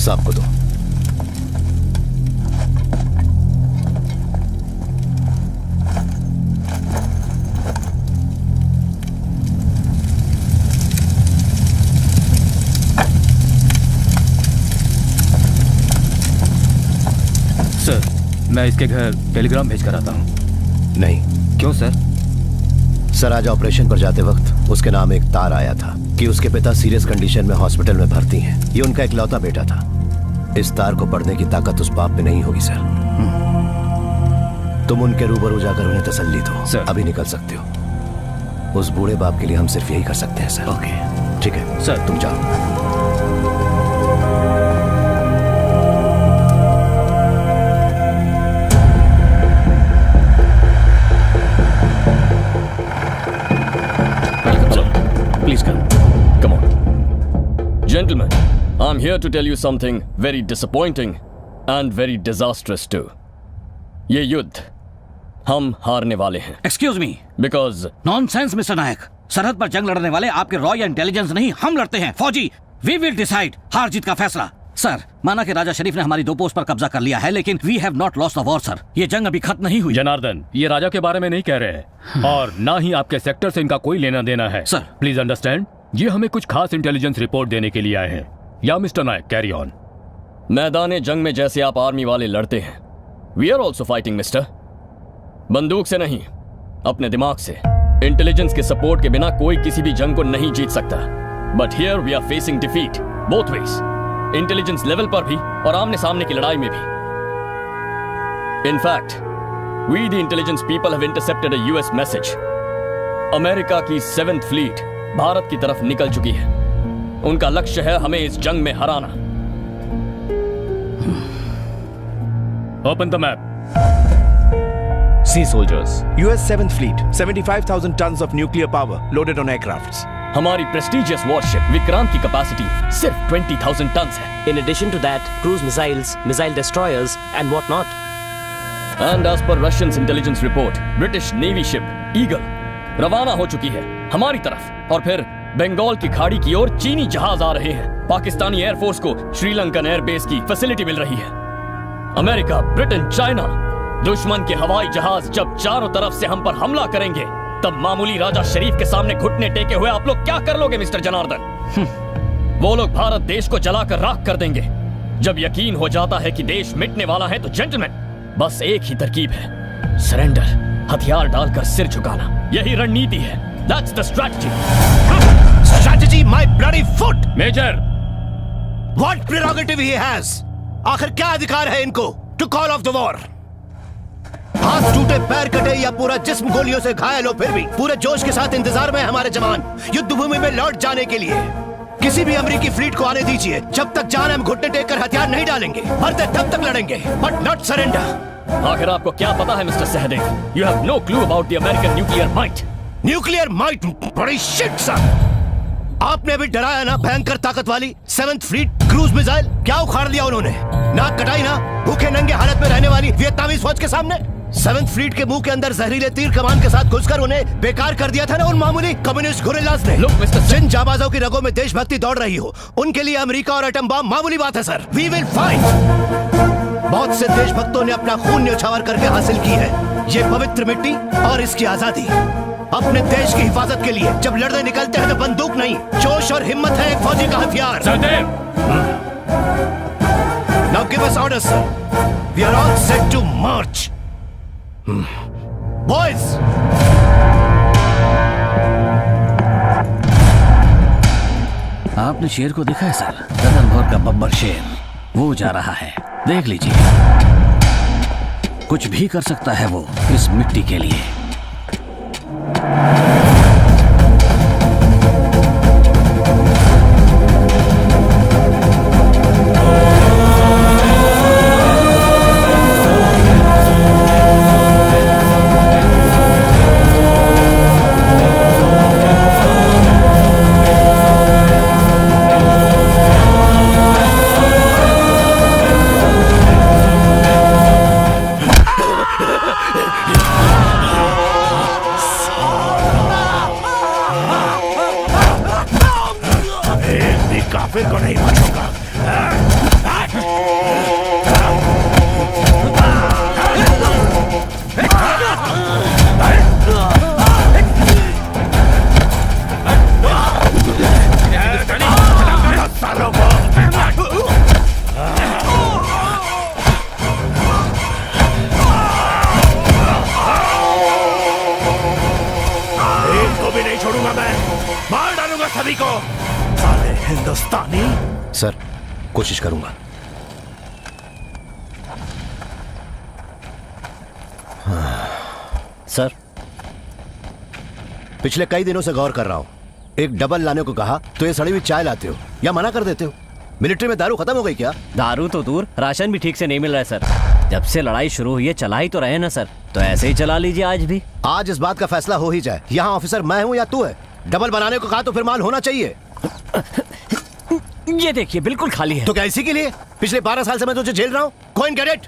साहब को दो। सर, मैं इसके घर टेलीग्राम भेज कर आता हूँ। नहीं। क्यों सर? सर, आज ऑपरेशन पर जाते वक्त उसके नाम एक तार आया था कि उसके पिता सीरियस कंडीशन में हॉस्पिटल में भर्ती हैं। ये उनका इकलौता बेटा था। इस तार को पढ़ने की ताकत उस बाप में नहीं होगी सर। तुम उनके रूबरू जाकर उन्हें तसल्ली दो। सर, अभी निकल सकते हो। उस बूढ़े बाप के लिए हम सिर्फ यही कर सकते हैं सर। ओके, ठीक है सर, तुम जाओ। Please come. Come on. Gentlemen, I'm here to tell you something very disappointing and very disastrous too. ये युद्ध हम हारने वाले हैं। Excuse me. Because Nonsense, Mr. नायक। सरहद पर जंग लड़ने वाले आपके रॉ या इंटेलिजेंस नहीं, हम लड़ते हैं। फौजी, we will decide हार जीत का फैसला। सर, माना कि राजा शरीफ ने हमारी 2 पोस्ट पर कब्जा कर लिया है, लेकिन we have not lost the war, sir. ये जंग अभी खत्म नहीं हुई। जनार्दन, ये राजा के बारे में नहीं कह रहे हैं और ना ही आपके सेक्टर से इनका कोई लेना देना है। सर, प्लीज अंडरस्टैंड, ये हमें कुछ खास इंटेलिजेंस रिपोर्ट देने के लिए आए हैं। या मिस्टर नायक, कैरी ऑन। मैदान जंग में जैसे आप आर्मी वाले लड़ते हैं, we are also fighting mister. बंदूक से नहीं, अपने दिमाग से। इंटेलिजेंस के सपोर्ट के बिना कोई किसी भी जंग को नहीं जीत सकता। But here we are facing defeat both ways, intelligence level पर भी और आमने सामने की लड़ाई में भी। In fact we the intelligence people have intercepted a US message. America की 7th फ्लीट भारत की तरफ निकल चुकी है। उनका लक्ष्य है हमें इस जंग में हराना। Open the map. Sea soldiers. US 7th Fleet, 75,000 tons of nuclear power loaded on aircrafts. हमारी प्रेस्टिजियस वॉरशिप विक्रांत की कैपेसिटी सिर्फ 20,000 टन है। In addition to that, cruise missiles, missile destroyers, and what not. And as per Russians intelligence report, British Navy ship Eagle रवाना हो चुकी है हमारी तरफ, और फिर बंगाल की खाड़ी की ओर चीनी जहाज आ रहे हैं। पाकिस्तानी एयरफोर्स को श्रीलंकन एयरबेस की फैसिलिटी मिल रही है। अमेरिका, ब्रिटेन, चाइना, दुश्मन के हवाई जहाज जब चारों तरफ से हम पर हमला करेंगे, तब मामूली राजा शरीफ के सामने घुटने टेके हुए आप लोग क्या कर लोगे मिस्टर जनार्दन? वो लोग भारत देश को जलाकर राख कर देंगे। जब यकीन हो जाता है कि देश मिटने वाला है तो जेंटलमैन, बस एक ही तरकीब है, सरेंडर, हथियार डालकर सिर झुकाना। यही रणनीति है। That's the strategy. Strategy, my bloody foot! Major! What prerogative he has? आखिर क्या अधिकार है इनको to call off the war? हाथ टूटे, पैर कटे या पूरा जिस्म गोलियों से घायल हो, फिर भी पूरे जोश के साथ इंतजार में हमारे जवान युद्ध भूमि में लौट जाने के लिए। किसी भी अमेरिकी फ्लीट को आने दीजिए। जब तक जान हम घुटने टेक कर हथियार नहीं डालेंगे, मरते तब तक लड़ेंगे, बट नॉट सरेंडर। आखिर आपको क्या पता है mister Sahdev? You have no clue about the American nuclear might. Nuclear might? बड़ी शिट सर। आपने अभी डराया ना भयंकर ताकत वाली 7th फ्लीट क्रूज मिसाइल, क्या उखाड़ दिया उन्होंने? नाक कटाई ना भूखे नंगे हालत में रहने वाली वियतनामी फौज के सामने। 7th फ्लीट के मुंह के अंदर जहरीले तीर कमान के साथ घुसकर उन्हें बेकार कर दिया था ना उन मामूली कम्युनिस्ट गुरिल्लास ने। जिन जाबाजों की रगों में देशभक्ति दौड़ रही हो, उनके लिए अमेरिका और एटम बम मामूली बात है सर। We will fight. बहुत से देशभक्तों ने अपना खून न्यौछावर करके हासिल की है ये पवित्र मिट्टी और इसकी आजादी। अपने देश की हिफाजत के लिए जब लड़ने निकलते हैं तो बंदूक नहीं, जोश और हिम्मत है एक फौजी का हथियार। Now give us orders, sir. We are all set to march. Boys! आपने शेर को देखा है सर? रतन भौर का बब्बर शेर, वो जा रहा है, देख लीजिए। कुछ भी कर सकता है वो इस मिट्टी के लिए। काफिर को नहीं बचूंगा। एक को भी नहीं छोड़ूंगा मैं, मार डालूंगा सभी को। साले हिंदुस्तानी। सर कोशिश करूंगा। सर पिछले कई दिनों से गौर कर रहा हूं, एक डबल लाने को कहा तो ये सड़ी हुई चाय लाते हो या मना कर देते हो। मिलिट्री में दारू खत्म हो गई क्या? दारू तो दूर, राशन भी ठीक से नहीं मिल रहा है सर। जब से लड़ाई शुरू हुई है चला ही तो रहे ना सर, तो ऐसे ही चला लीजिए आज भी। आज इस बात का फैसला हो ही जाए। यहाँ ऑफिसर मैं हूँ या तू है? डबल बनाने को कहा तो फिर माल होना चाहिए। ये देखिए बिल्कुल खाली है। तो क्या इसी के लिए पिछले 12 साल से मैं तुझे झेल रहा हूँ? Coin cadet.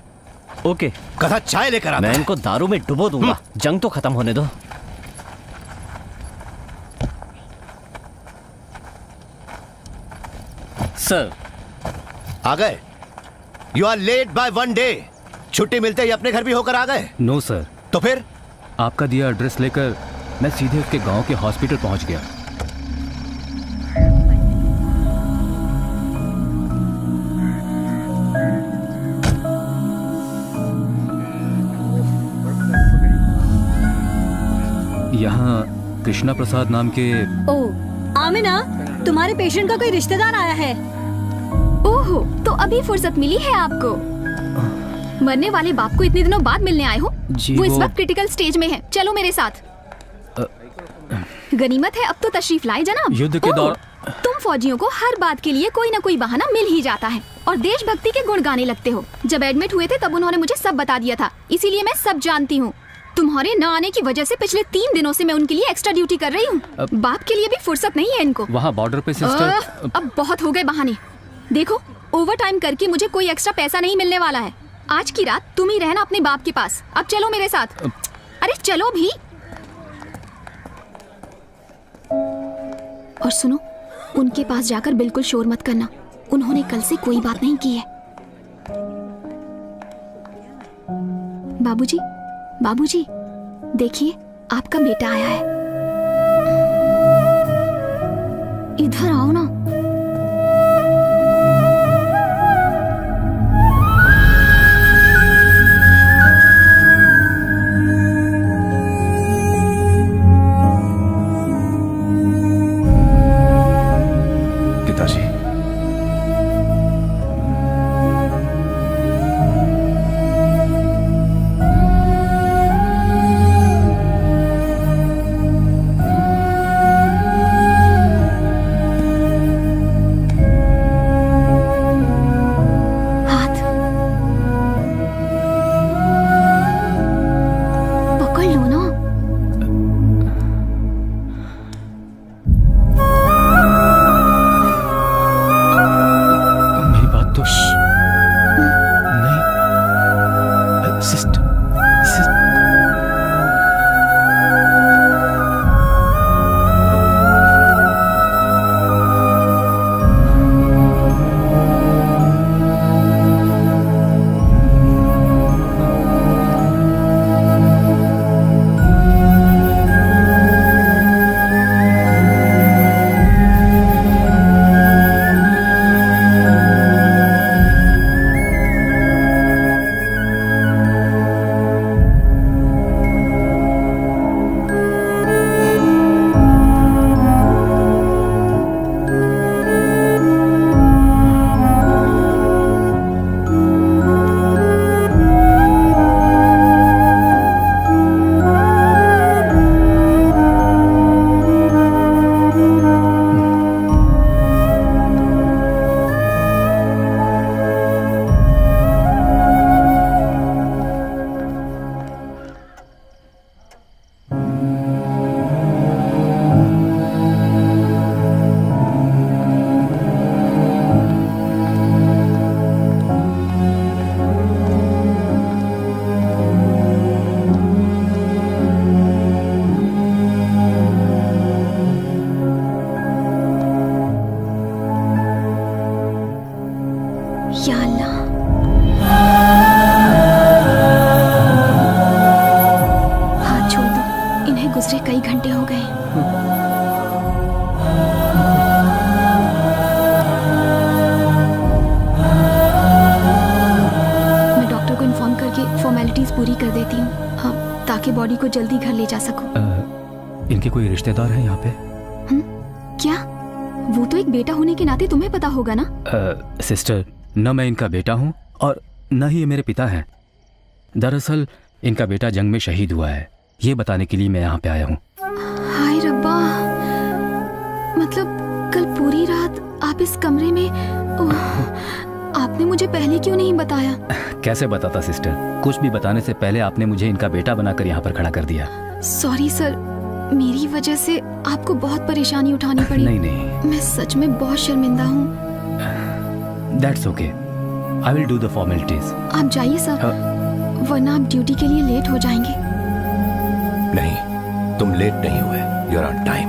ओके कथा चाय लेकर आता। मैं इनको दारू में डुबो दूंगा। जंग तो खत्म होने दो। सर आ गए? You are late by 1 day. छुट्टी मिलते ही अपने घर भी होकर आ गए? No sir. तो फिर? आपका दिया एड्रेस लेकर मैं सीधे उसके गांव के हॉस्पिटल पहुंच गया। यहाँ कृष्णा प्रसाद नाम के। ओह आमिना, तुम्हारे पेशेंट का कोई रिश्तेदार आया है। ओहो, तो अभी फुर्सत मिली है आपको। मरने वाले बाप को इतने दिनों बाद मिलने आए हो? वो इस वक्त क्रिटिकल स्टेज में है। चलो मेरे साथ। गनीमत है अब तो तशरीफ लाए जनाब। युद्ध के दौर तुम फौजियों को हर बात के लिए कोई न कोई बहाना मिल ही जाता है और देशभक्ति के गुण गाने लगते हो। जब एडमिट हुए थे तब उन्होंने मुझे सब बता दिया था, इसीलिए मैं सब जानती हूँ। तुम्हारे न आने की वजह से पिछले 3 दिनों से मैं उनके लिए एक्स्ट्रा ड्यूटी कर रही हूँ। बाप के लिए भी फुर्सत नहीं है इनको। वहाँ बॉर्डर पे सिस्टर। अब बहुत हो गए बहाने। देखो ओवर टाइम करके मुझे कोई एक्स्ट्रा पैसा नहीं मिलने वाला है। आज की रात तुम ही रहना अपने बाप के पास। अब चलो मेरे साथ। अरे चलो भी। और सुनो, उनके पास जाकर बिल्कुल शोर मत करना। उन्होंने कल से कोई बात नहीं की है। बाबूजी, बाबूजी, देखिए आपका बेटा आया है। इधर आओ ना। पिताजी, गुजरे कई घंटे हो गए। मैं डॉक्टर को इन्फॉर्म करके फॉर्मेलिटीज पूरी कर देती हूँ, हाँ, ताकि बॉडी को जल्दी घर ले जा सकूं। इनके कोई रिश्तेदार हैं यहाँ पे? क्या? वो तो एक बेटा होने के नाते तुम्हें पता होगा ना। सिस्टर, न मैं इनका बेटा हूँ और न ही ये मेरे पिता हैं। दरअसल इनका बेटा जंग में शहीद हुआ है, ये बताने के लिए मैं यहाँ पे आया हूँ। हाय रब्बा, मतलब कल पूरी रात आप इस कमरे में? ओह, आपने मुझे पहले क्यों नहीं बताया? कैसे बताता सिस्टर, कुछ भी बताने से पहले आपने मुझे इनका बेटा बनाकर यहाँ पर खड़ा कर दिया। सॉरी सर, मेरी वजह से आपको बहुत परेशानी उठानी पड़ी। नहीं नहीं, मैं सच में बहुत शर्मिंदा हूँ। That's okay, I will do the formalities. आप जाइए सर, वरना आप ड्यूटी के लिए लेट हो जाएंगे। नहीं, तुम लेट नहीं हुए, you are on time.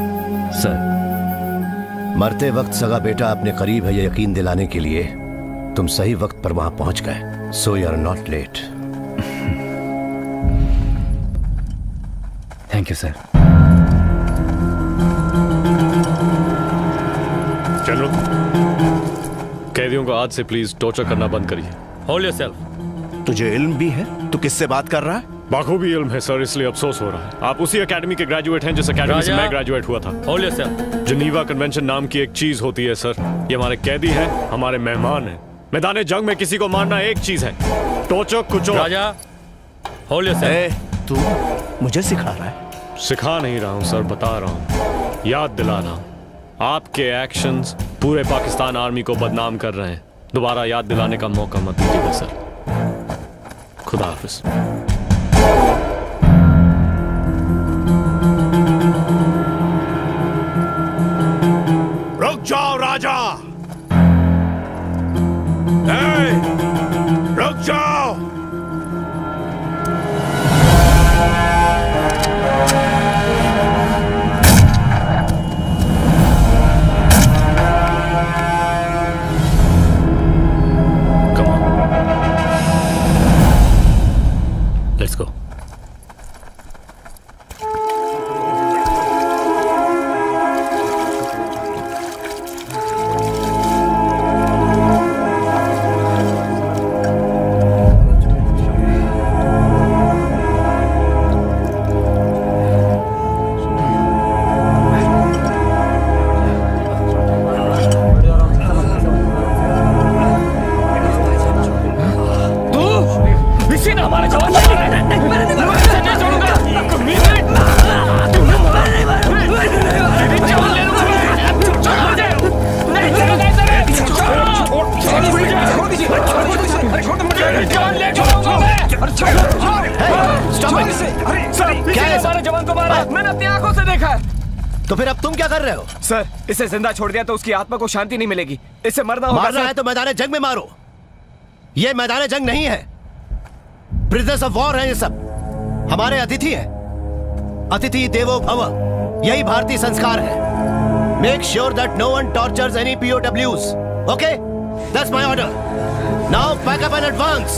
Sir, मरते वक्त सगा बेटा अपने करीब है ये यकीन दिलाने के लिए तुम सही वक्त पर वहां पहुंच गए, so you are not late. Thank you sir. General, कैदियों को आज से प्लीज टॉर्चर करना बंद करिए। Hold yourself. तुझे इल्म भी है? तू किससे बात कर रहा है? बाखूबी इल्म है सर, इसलिए अफसोस हो रहा है। आप उसी एकेडमी के ग्रेजुएट हैं जिस एकेडमी से मैं ग्रेजुएट हुआ था। Hold yourself. जिनीवा कन्वेंशन नाम की एक चीज होती है सर, ये हमारे कैदी हैं, हमारे मेहमान हैं। मैदान जंग में किसी को मारना एक चीज है, टोचो कुचो। राजा, होल्ड योरसेल्फ। तू मुझे सिखा रहा है? सिखा नहीं रहा हूँ सर, बता रहा हूँ, याद दिला रहा हूँ। आपके एक्शंस पूरे पाकिस्तान आर्मी को बदनाम कर रहे हैं। दोबारा याद दिलाने का मौका मत दीजिएगा सर। खुदा हाफिज। रुक जाओ राजा, रुक जाओ। Let's go. तो फिर अब तुम क्या कर रहे हो? सर, इसे जिंदा छोड़ दिया तो उसकी आत्मा को शांति नहीं मिलेगी, इसे मरना होगा। मारना है तो मैदान जंग में मारो, ये मैदान जंग नहीं है, प्रिजनर्स ऑफ वॉर है ये सब, हमारे अतिथि हैं। अतिथि देवो भव, यही भारतीय संस्कार है। Make sure that no one tortures any POWs, okay? That's my order. Now pack up and advance.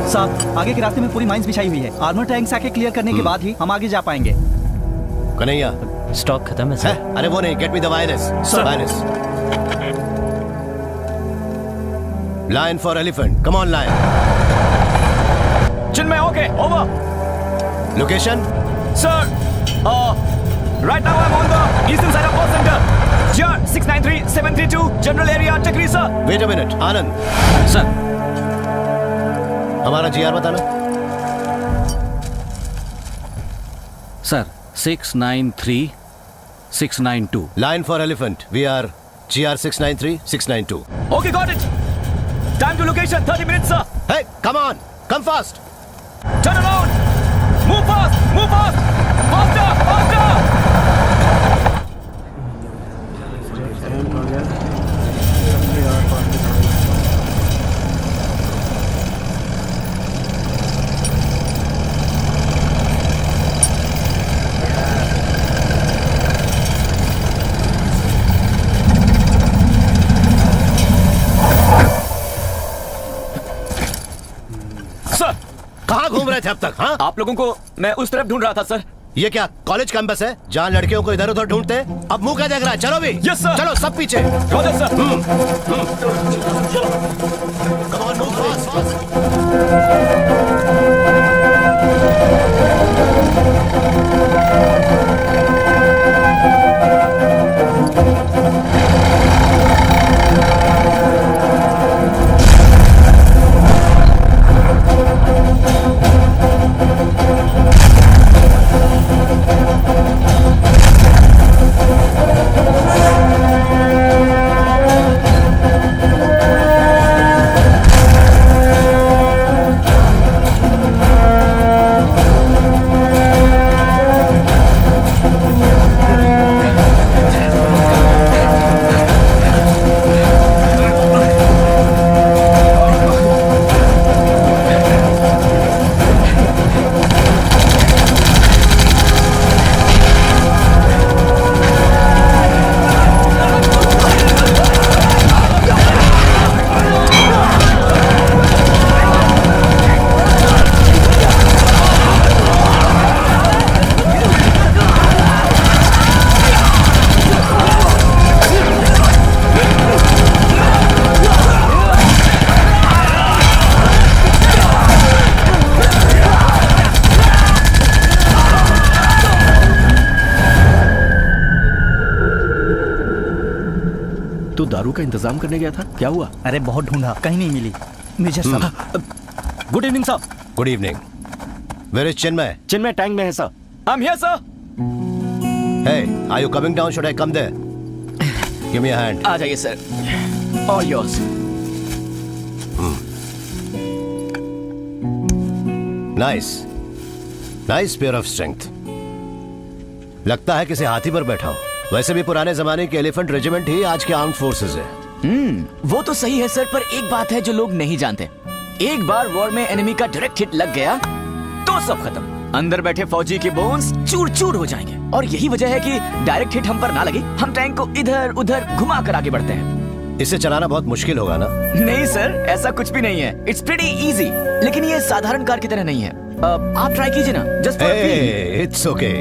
साहब, आगे के रास्ते में पूरी माइंस बिछाई हुई है। आर्मर टैंक्स आके क्लियर करने के बाद ही हम आगे जा पाएंगे। कन्हैया, स्टॉक खत्म है सर। अरे वो नहीं, get me the virus. Virus. Line for elephant, come on line. Chinmay, okay, over. Location? Sir, right now I'm on the eastern side of World Center. GR 693732, general area, Chakri sir. Wait a minute, Anand. Sir, हमारा GR बताना। Sir 693 692। Line for elephant, we are GR 693 692। Okay, got it. Time to location, 30 minutes sir. Hey, come on, come fast. Turn around. Move fast, move fast. Faster, faster. Sir कहाँ घूम रहे थे अब तक? हाँ, आप लोगों को मैं उस तरफ ढूंढ रहा था सर। ये क्या कॉलेज कैंपस है जहाँ लड़कियों को इधर उधर ढूंढते हैं? अब मुंह क्या देख रहा है? चलो भी। Yes sir. चलो सब पीछे। Roger sir. Come on, move fast, fast. तू दारू का इंतजाम करने गया था, क्या हुआ? अरे बहुत ढूंढा, कहीं नहीं मिली। मेजर साहब। Good evening sir. Good evening. Where is Chinmay? Chinmay tank में है sir. I am here sir. Hey, are you coming down? Should I come there? Give me a hand. आ जाइए sir. All yours. Nice. Nice pair of strength. लगता है किसी हाथी पर बैठा हूँ। वैसे भी पुराने जमाने के एलिफेंट रेजिमेंट ही आज के आर्म्ड फोर्सेस है। वो तो सही है सर, पर एक बात है जो लोग नहीं जानते। एक बार वॉर में एनिमी का डायरेक्ट हिट लग गया तो सब खत्म। अंदर बैठे फौजी के बोन्स चूर चूर हो जाएंगे। और यही वजह है कि डायरेक्ट हिट हम पर ना लगे, हम टैंक को इधर उधर घुमा कर आगे बढ़ते हैं। इसे चलाना बहुत मुश्किल होगा ना? नहीं सर, ऐसा कुछ भी नहीं है। It's pretty easy. लेकिन ये साधारण कार की तरह नहीं है। आप ट्राई कीजिए ना, just for feel. It's okay.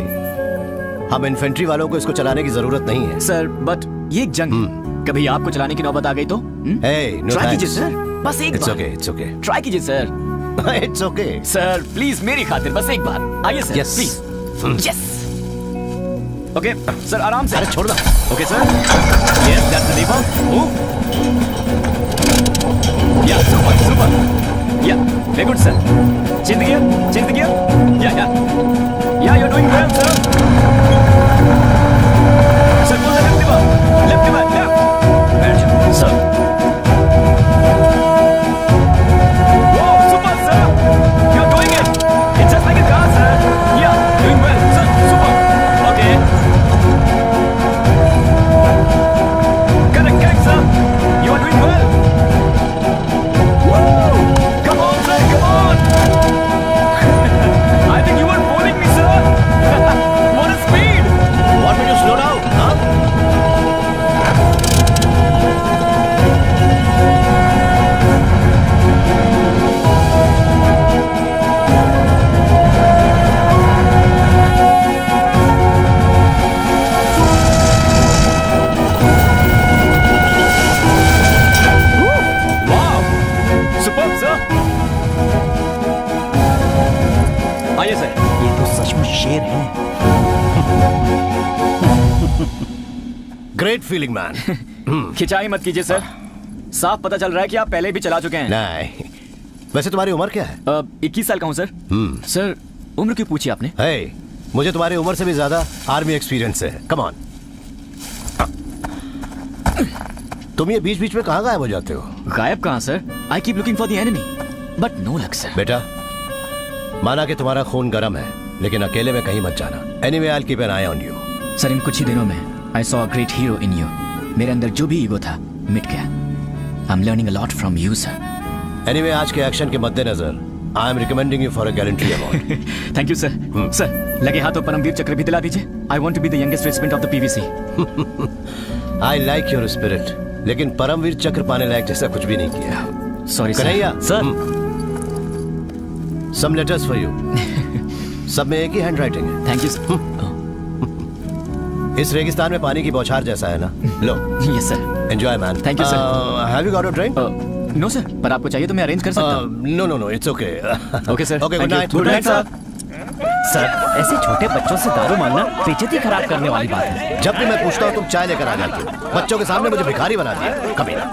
हम इन्फेंट्री वालों को इसको चलाने की जरूरत नहीं है सर। बट ये एक जंग है। कभी आपको चलाने की नौबत आ गई तो ट्राई कीजिए सर, बस एक बार। इट्स ओके ट्राई कीजिए sir. It's okay sir please, मेरी खातिर बस एक बार आइए sir. Yes. Please. Yes. Okay sir, आराम से। अरे छोड़ दो। Okay sir. Yes, that's the lever. Move. Yeah super super. Yeah very good sir. Change the gear, change the gear. Yeah you are doing well sir. Sir pull the left lever, left lever, left. Very good sir. Great feeling man. खिंचाई मत कीजिए sir, साफ पता चल रहा है कि आप पहले भी चला चुके हैं। नहीं, वैसे तुम्हारी उम्र क्या है? 21 साल का हूँ सर। सर उम्र क्यों पूछी आपने? मुझे तुम्हारी उम्र से भी ज्यादा आर्मी एक्सपीरियंस है। Come on. तुम ये बीच बीच में कहाँ गायब हो जाते हो? गायब कहाँ sir? I keep looking for the enemy but no luck sir. बेटा, माना कि तुम्हारा खून गर्म है, लेकिन अकेले में कहीं मत जाना। Anyway I will keep an eye on you. Sir इन कुछ ही दिनों में I saw a great hero in you. मेरे अंदर जो भी ईगो था मिट गया। I am learning a lot from you sir. Anyway आज के एक्शन के मद्देनजर I am recommending you for a gallantry award. Thank you sir. Sir लगे हाथों परमवीर चक्र भी दिला दीजिए। I want to be the youngest regiment of the PVC. I like your spirit, लेकिन परमवीर चक्र पाने लायक जैसा कुछ भी नहीं किया। Sorry Kanhaiya. Sir. some letters for you. सब में एक ही हैंड राइटिंग है. Thank you sir. इस रेगिस्तान में पानी की बौछार जैसा है ना. लो. Yes sir. Enjoy man. Thank you sir. Have you got a drink? No sir, पर आपको चाहिए तो मैं अरेंज कर सकता हूँ. No, it's okay. Okay sir. Okay, good night. Good night sir. Sir, ऐसे छोटे बच्चों से दारू मांगना बेइज्जती खराब करने वाली बात है. जब भी मैं पूछता हूँ तुम चाय लेकर आ जाती हो. बच्चों के सामने मुझे भिखारी बना दिया. कभी ना.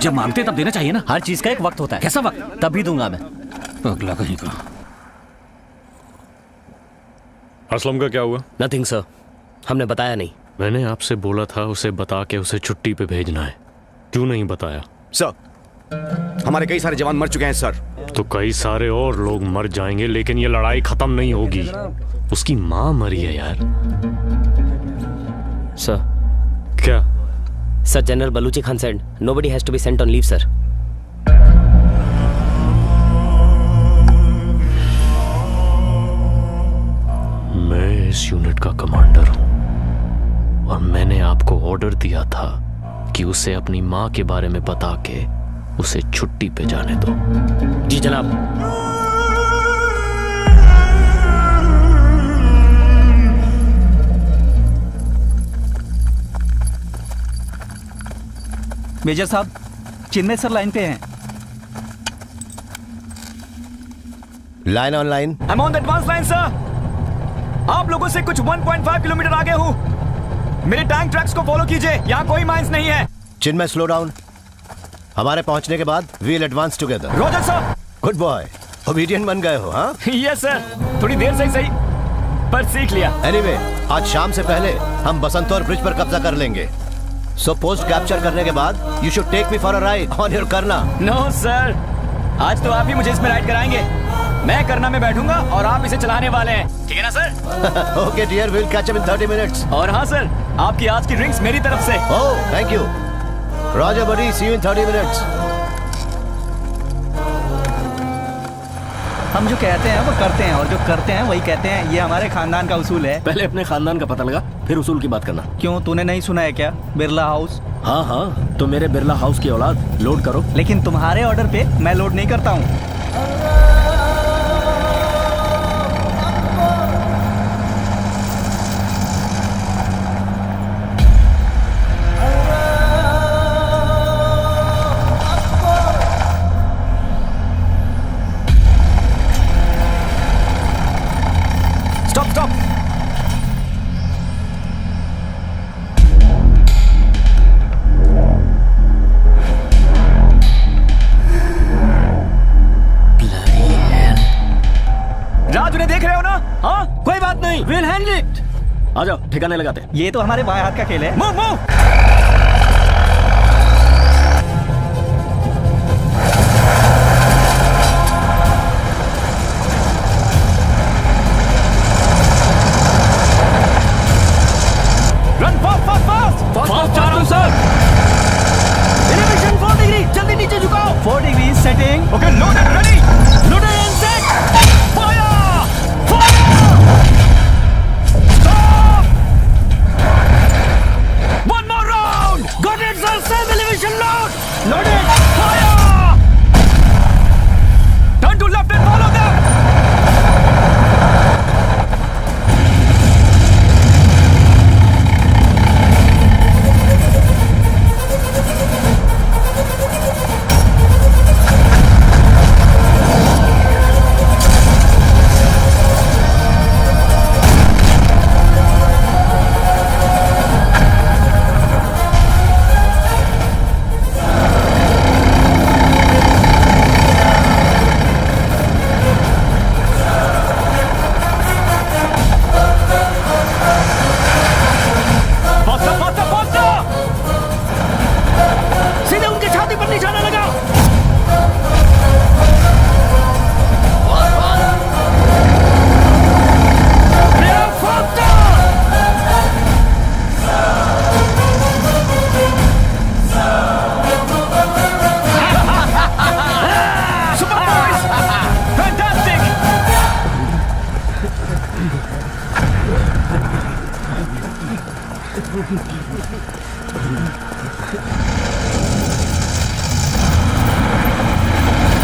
जब मांगते तब देना चाहिए ना. हर चीज का एक वक्त होता है. कैसा वक्त? तभी दूंगा मैं. अगला कहीं का. असलम का क्या हुआ? नथिंग सर, हमने बताया नहीं. मैंने आपसे बोला था उसे बता के उसे छुट्टी पे भेजना है. क्यों नहीं बताया? सर, हमारे कई सारे जवान मर चुके हैं सर. तो कई सारे और लोग मर जाएंगे, लेकिन ये लड़ाई खत्म नहीं होगी. उसकी माँ मरी है यार. सर. क्या? Sir, general Baluchi Khan said nobody has to be sent on leave, sir. मैं इस यूनिट का कमांडर हूं और मैंने आपको ऑर्डर दिया था कि उसे अपनी माँ के बारे में बता के उसे छुट्टी पे जाने दो. जी जनाब. मेजर साहब, चिन्मय सर लाइन पे हैं. Line on line. I am on the advance line sir. आप लोगों से कुछ 1.5 किलोमीटर आगे हूँ. मेरे टैंक ट्रैक्स को फॉलो कीजिए. यहाँ कोई माइंस नहीं है. Chinmay, slow down. हमारे पहुंचने के बाद we'll advance together. Roger sir. Good boy. Obedient बन गए हो. हाँ. यस सर, थोड़ी देर से ही सही, पर सीख लिया. एनीवे, आज शाम से पहले हम बसंतौर ब्रिज पर कब्जा कर लेंगे. सो पोस्ट कैप्चर करने के बाद you should take me for a ride on your करना. नो सर, आज तो आप ही मुझे इसमें राइड कराएंगे. मैं करना में बैठूंगा और आप इसे चलाने वाले हैं. ठीक है ना sir? Okay dear, will catch up in 30 minutes. और हाँ सर, आपकी आज की ड्रिंक्स मेरी तरफ से. Oh, thank you. Roger buddy, see you in 30 minutes. हम जो कहते हैं वो करते हैं और जो करते हैं वही कहते हैं. ये हमारे खानदान का उसूल है. पहले अपने खानदान का पता लगा, फिर उसूल की बात करना. क्यों, तूने नहीं सुना है क्या? बिरला हाउस. हाँ, तो मेरे बिरला हाउस की औलाद लोड करो. लेकिन तुम्हारे ऑर्डर पे मैं लोड नहीं करता हूँ. आ जाओ, ठिकाने लगाते. ये तो हमारे बाएं हाथ का खेल है. Move move. Run fast fast fast fast. जा रहा हूं सर. Elevation 4 degree. जल्दी नीचे झुकाओ. 4 degree setting. Okay, loaded, ready. Loaded and set. Fire. Got it, sir. Self elevation load. Loaded. Fire. Turn to left and follow them.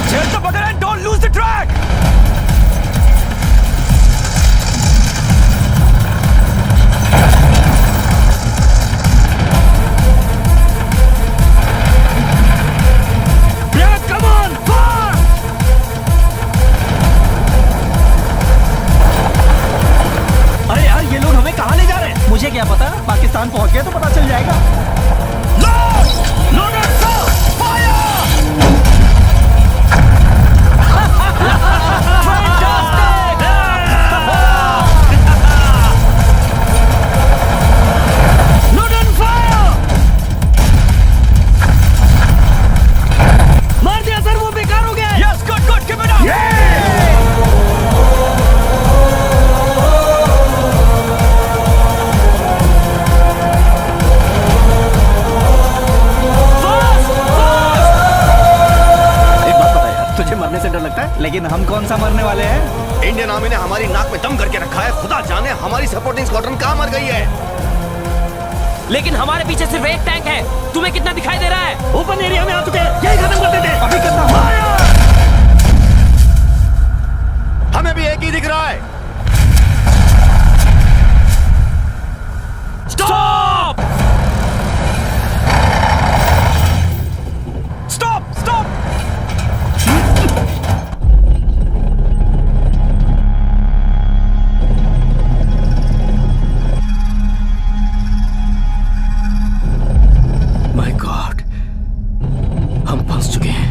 Check the bugger and don't lose the track! मरने से डर लगता है, लेकिन हम कौन सा मरने वाले हैं? इंडियन आर्मी ने हमारी नाक में दम करके रखा है। खुदा जाने हमारी सपोर्टिंग स्क्वाड्रन कहाँ मर गई है। लेकिन हमारे पीछे सिर्फ एक टैंक है, तुम्हें कितना दिखाई दे रहा है? ओपन एरिया में आ चुके हैं, यही खत्म करते थे। अभी करना हमें भी एक ही दिख रहा है। Stop! Stop! Stop! My God, हम फंस चुके हैं।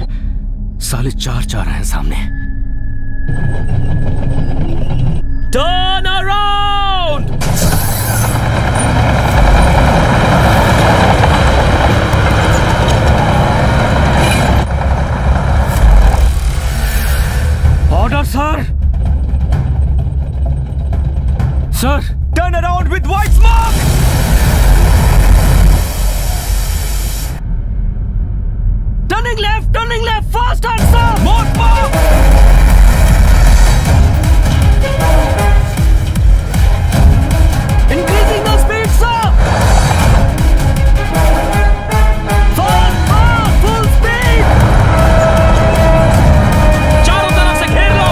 साले चार चार हैं सामने। Turn around! Order, sir! Sir! Turn around with white smoke! Turning left, faster, sir! More smoke! Increasing the speed, sir! Fast, full speed! चारों तरफ से घेर लो।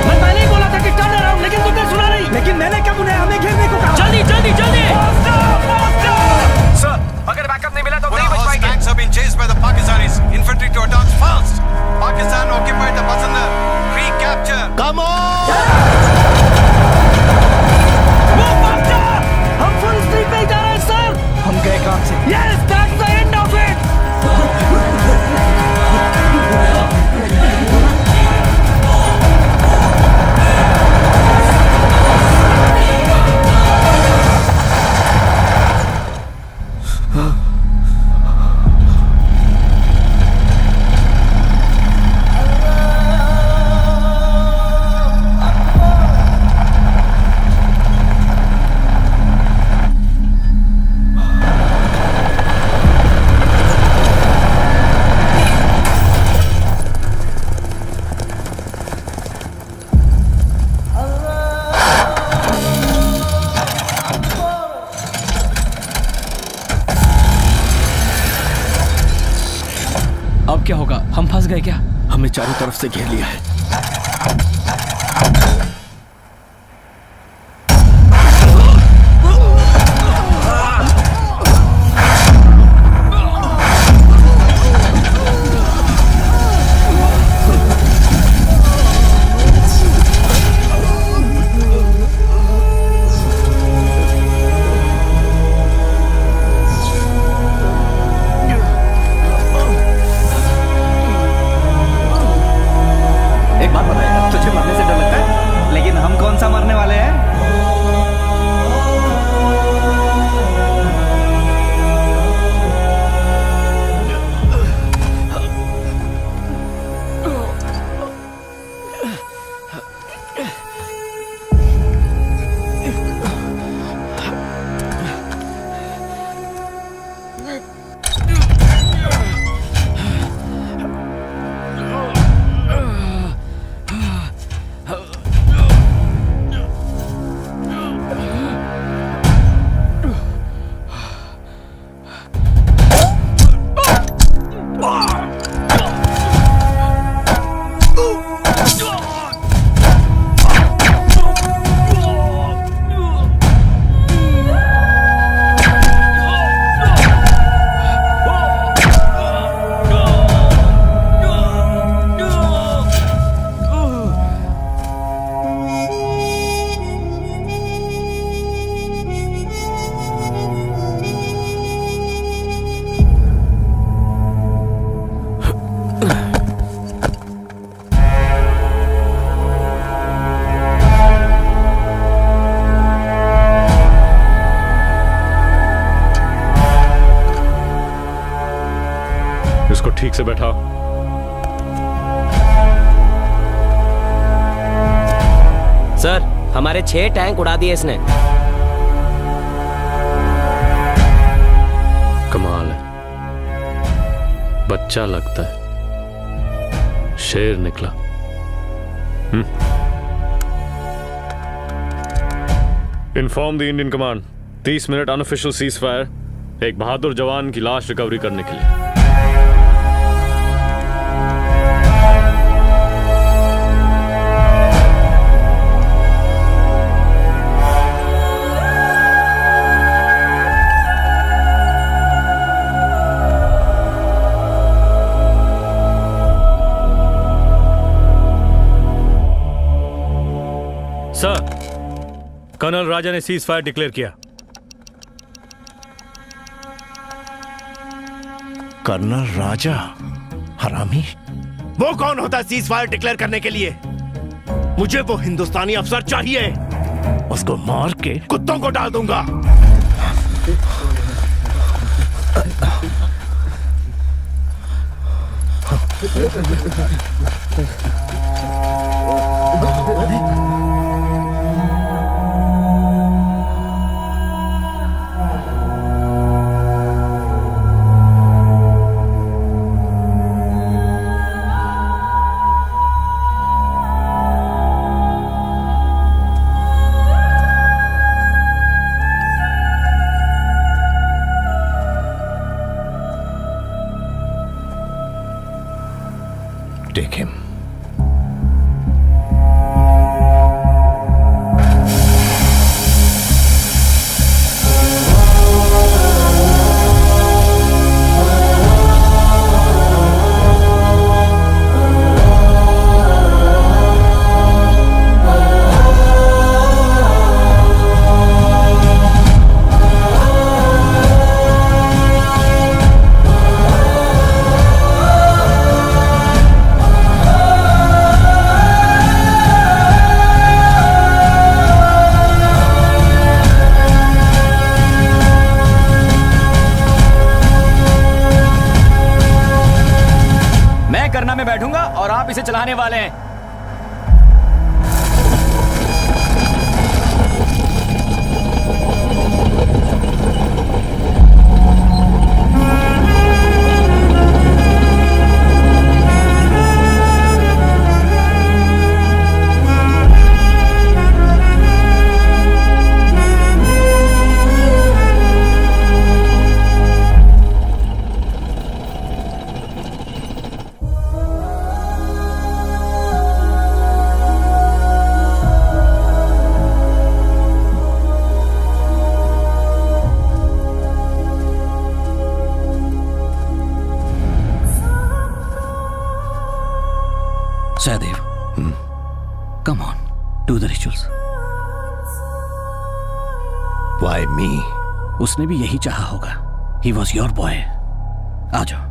मैं पहले ही बोला था कि टर्न अराउंड, लेकिन तुमने सुना नहीं। लेकिन मैंने क्या बुलाया, हमें घेरने को कहा। जल्दी जल्दी जल्दी! Sir, अगर बैकअप नहीं मिला तो नहीं बच पाएंगे। Tanks have been chased by the Pakistanis. Infantry to attack fast. Pakistan occupied the Basandar. Recapture. Come on! हम फुल स्पीड पे जा रहे हैं, सर! हम गए काम से। Yes, that's the end of it! अब क्या होगा? हम फंस गए क्या? हमें चारों तरफ से घेर लिया है। इसको ठीक से बैठा। सर, हमारे 6 टैंक उड़ा दिए इसने। कमाल है, बच्चा लगता है, शेर निकला। Inform the Indian command, 30 minute unofficial cease fire, एक बहादुर जवान की लाश रिकवरी करने के लिए। सर, कर्नल राजा ने सीज फायर डिक्लेयर किया। कर्नल राजा? हरामी? वो कौन होता है सीज फायर डिक्लेयर करने के लिए? मुझे वो हिंदुस्तानी अफसर चाहिए। उसको मार के कुत्तों को डाल दूंगा। Take him. करना में बैठूंगा और आप इसे चलाने वाले हैं। Sahadev, come on, do the rituals. Why me? उसने भी यही चाहा होगा. He was your boy. आ जाओ.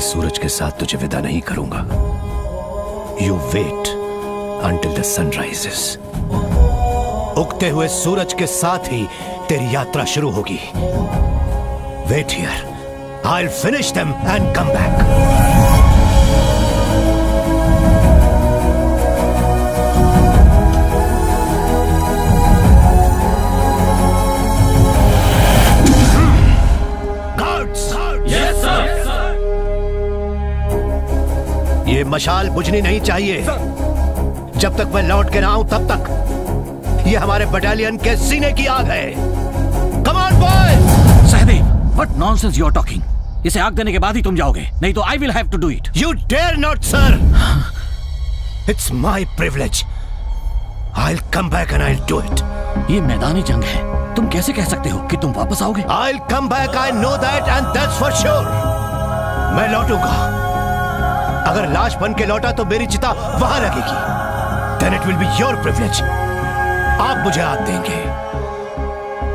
सूरज के साथ तुझे विदा नहीं करूंगा. You wait until the sun rises. उगते हुए सूरज के साथ ही तेरी यात्रा शुरू होगी. Wait here. I will finish them and come back. ये मशाल बुझनी नहीं चाहिए. जब तक मैं लौट के ना आऊं तब तक ये हमारे बटालियन के सीने की आग है. Come on boys. Sahdev, what nonsense you are talking. इसे आग देने के बाद ही तुम जाओगे, नहीं तो I will have to do it. You dare not sir. It's my privilege. I will come back and I will do it. ये मैदानी जंग है. तुम कैसे कह सकते हो कि तुम वापस आओगे? आई will come back. I know that and that's for sure. मैं लौटूंगा. अगर लाश बन के लौटा तो मेरी चिता वहां लगेगी. Then it will be your privilege. आप मुझे आग देंगे.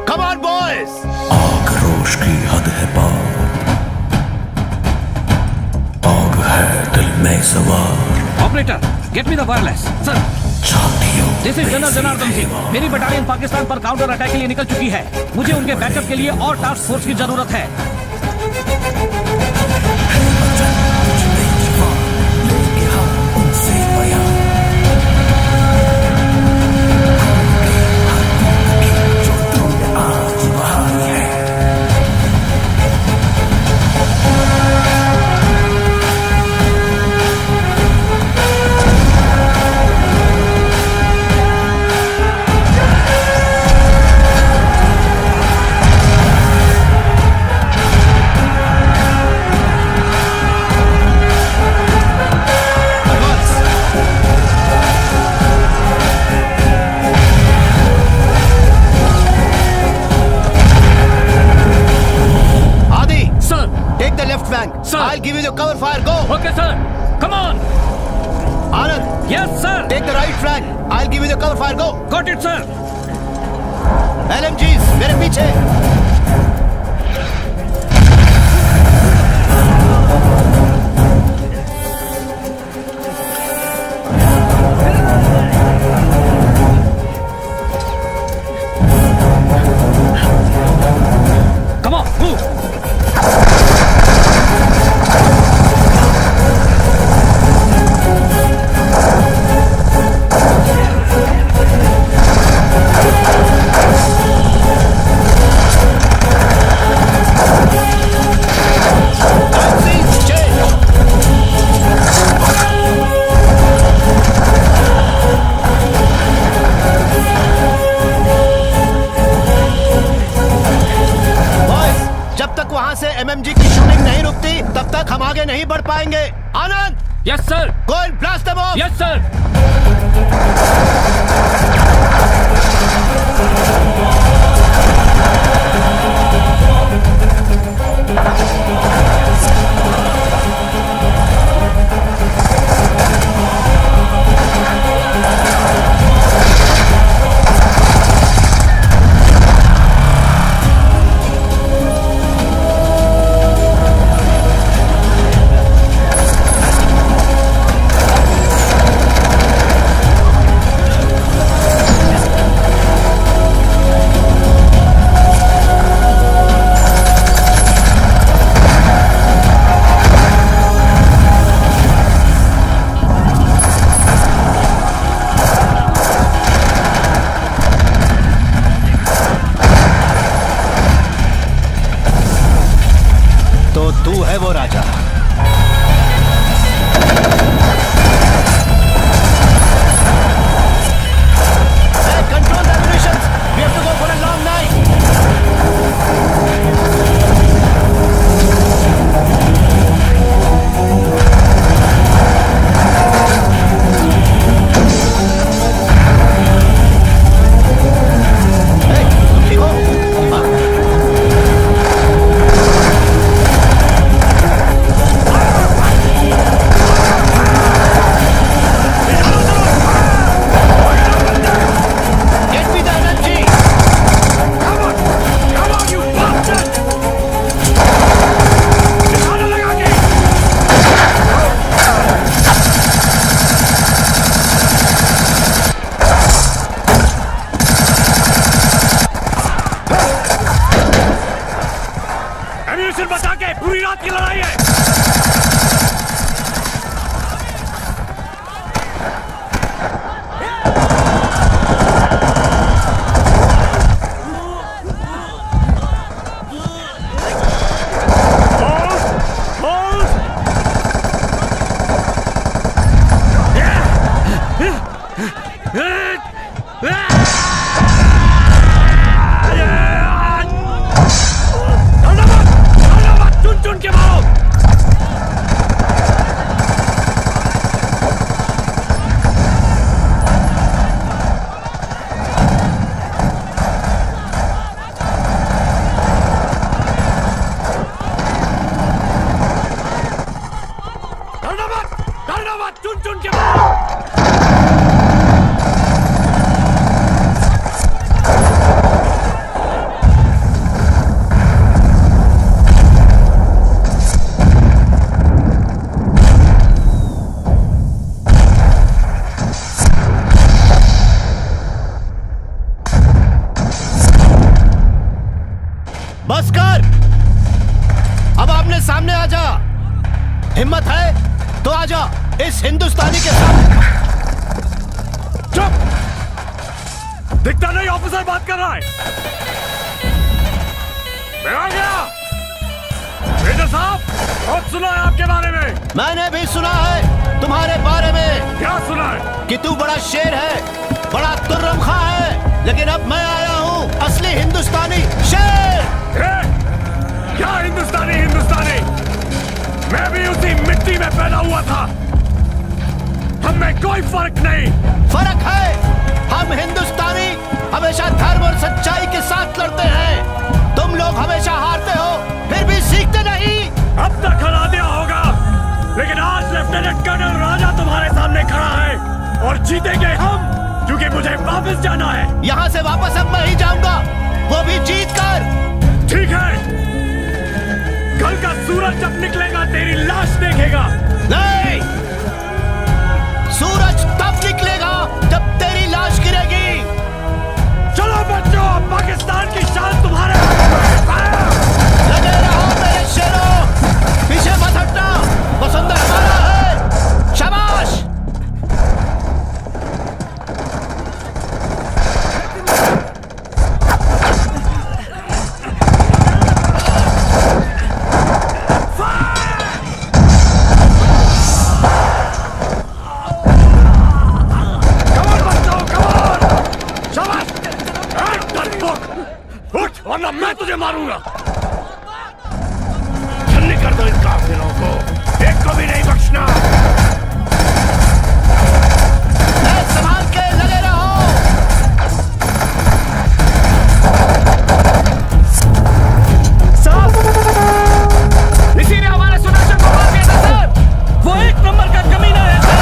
Come on boys. आक्रोश की हद है पार. आग है दिल में सवार. Operator, get me the wireless. Sir. छातियों this is general Janardan Singh. मेरी बटालियन पाकिस्तान पर काउंटर अटैक के लिए निकल चुकी है। मुझे उनके बैकअप के लिए और टास्क फोर्स की जरूरत है। I'll give you the cover fire. Go. Okay, sir. Come on. Anand. Yes, sir. Take the right flank. I'll give you the cover fire. Go. Got it, sir. LMGs, मेरे पीछे. Come on, move. MMG की shooting नहीं रुकती तब तक हम आगे नहीं बढ़ पाएंगे। Anand. Yes sir. Go and blast them off. Yes sir. बस कर। अब आमने सामने आ जा। हिम्मत है तो आ जा इस हिंदुस्तानी के साथ। चुप! दिखता नहीं ऑफिसर बात कर रहा है। मैं आ गया। मेजर साहब, बहुत सुना है आपके बारे में। मैंने भी सुना है तुम्हारे बारे में। क्या सुना है? कि तू बड़ा शेर है, बड़ा तुर्रम खां है, लेकिन अब मैं आया हूँ असली हिंदुस्तानी शेर। क्या हिंदुस्तानी? मैं भी उसी मिट्टी में पैदा हुआ था। हम में कोई फर्क नहीं। फर्क है। हम हिंदुस्तानी हमेशा धर्म और सच्चाई के साथ लड़ते हैं। तुम लोग हमेशा हारते हो, फिर भी सीखते नहीं। अब तक हरा दिया होगा, लेकिन आज लेफ्टिनेंट कर्नल राजा तुम्हारे सामने खड़ा है और जीतेंगे हम, क्योंकि मुझे वापस जाना है। यहाँ से वापस अब मैं ही जाऊंगा, वो भी जीत कर। ठीक है, कल का सूरज जब निकलेगा तेरी लाश देखेगा। नहीं, सूरज तब निकलेगा जब तेरी लाश गिरेगी। चलो बच्चों, पाकिस्तान की शान तुम्हारे लगे रहो मेरे शेरों, पीछे मत हटना, वसुंधरा हमारा है। शाबाश। वरना मैं तुझे मारूंगा। छन्नी कर दो इन काफिरों को, एक को भी नहीं बख्शना। संभाल के लगे रहो। साहब, इसी ने हमारे सुदर्शन को मार दिया था सर। वो एक नंबर का कमीना है सर।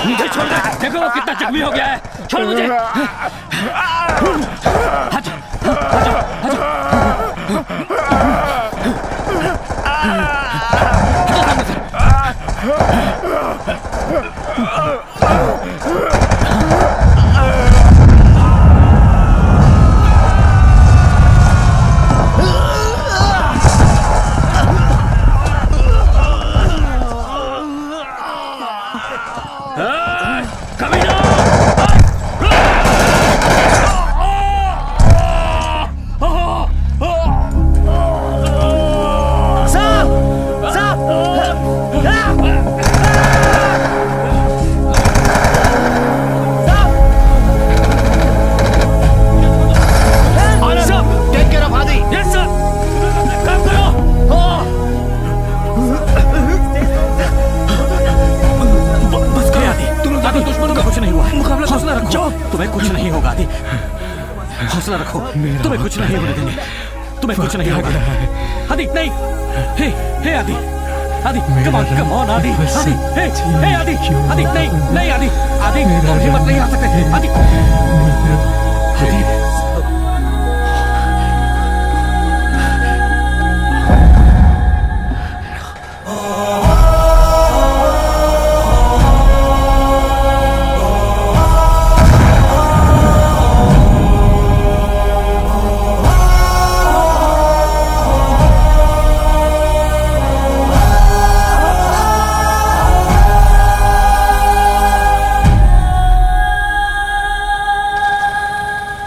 मुझे छोड़ दे, देखो वो कितना जख्मी हो गया है, छोड़ मुझे। हट, तुम्हें कुछ नहीं होगा आदि, हौसला रखो, तुम्हें कुछ नहीं होने देंगे, तुम्हें कुछ नहीं होगा आदि। नहीं, हे आदि, आदि कम ऑन आदि, आदि हे आदि, आदि नहीं आदि, आदि तुम हिम्मत नहीं आ सकते आदि, आदि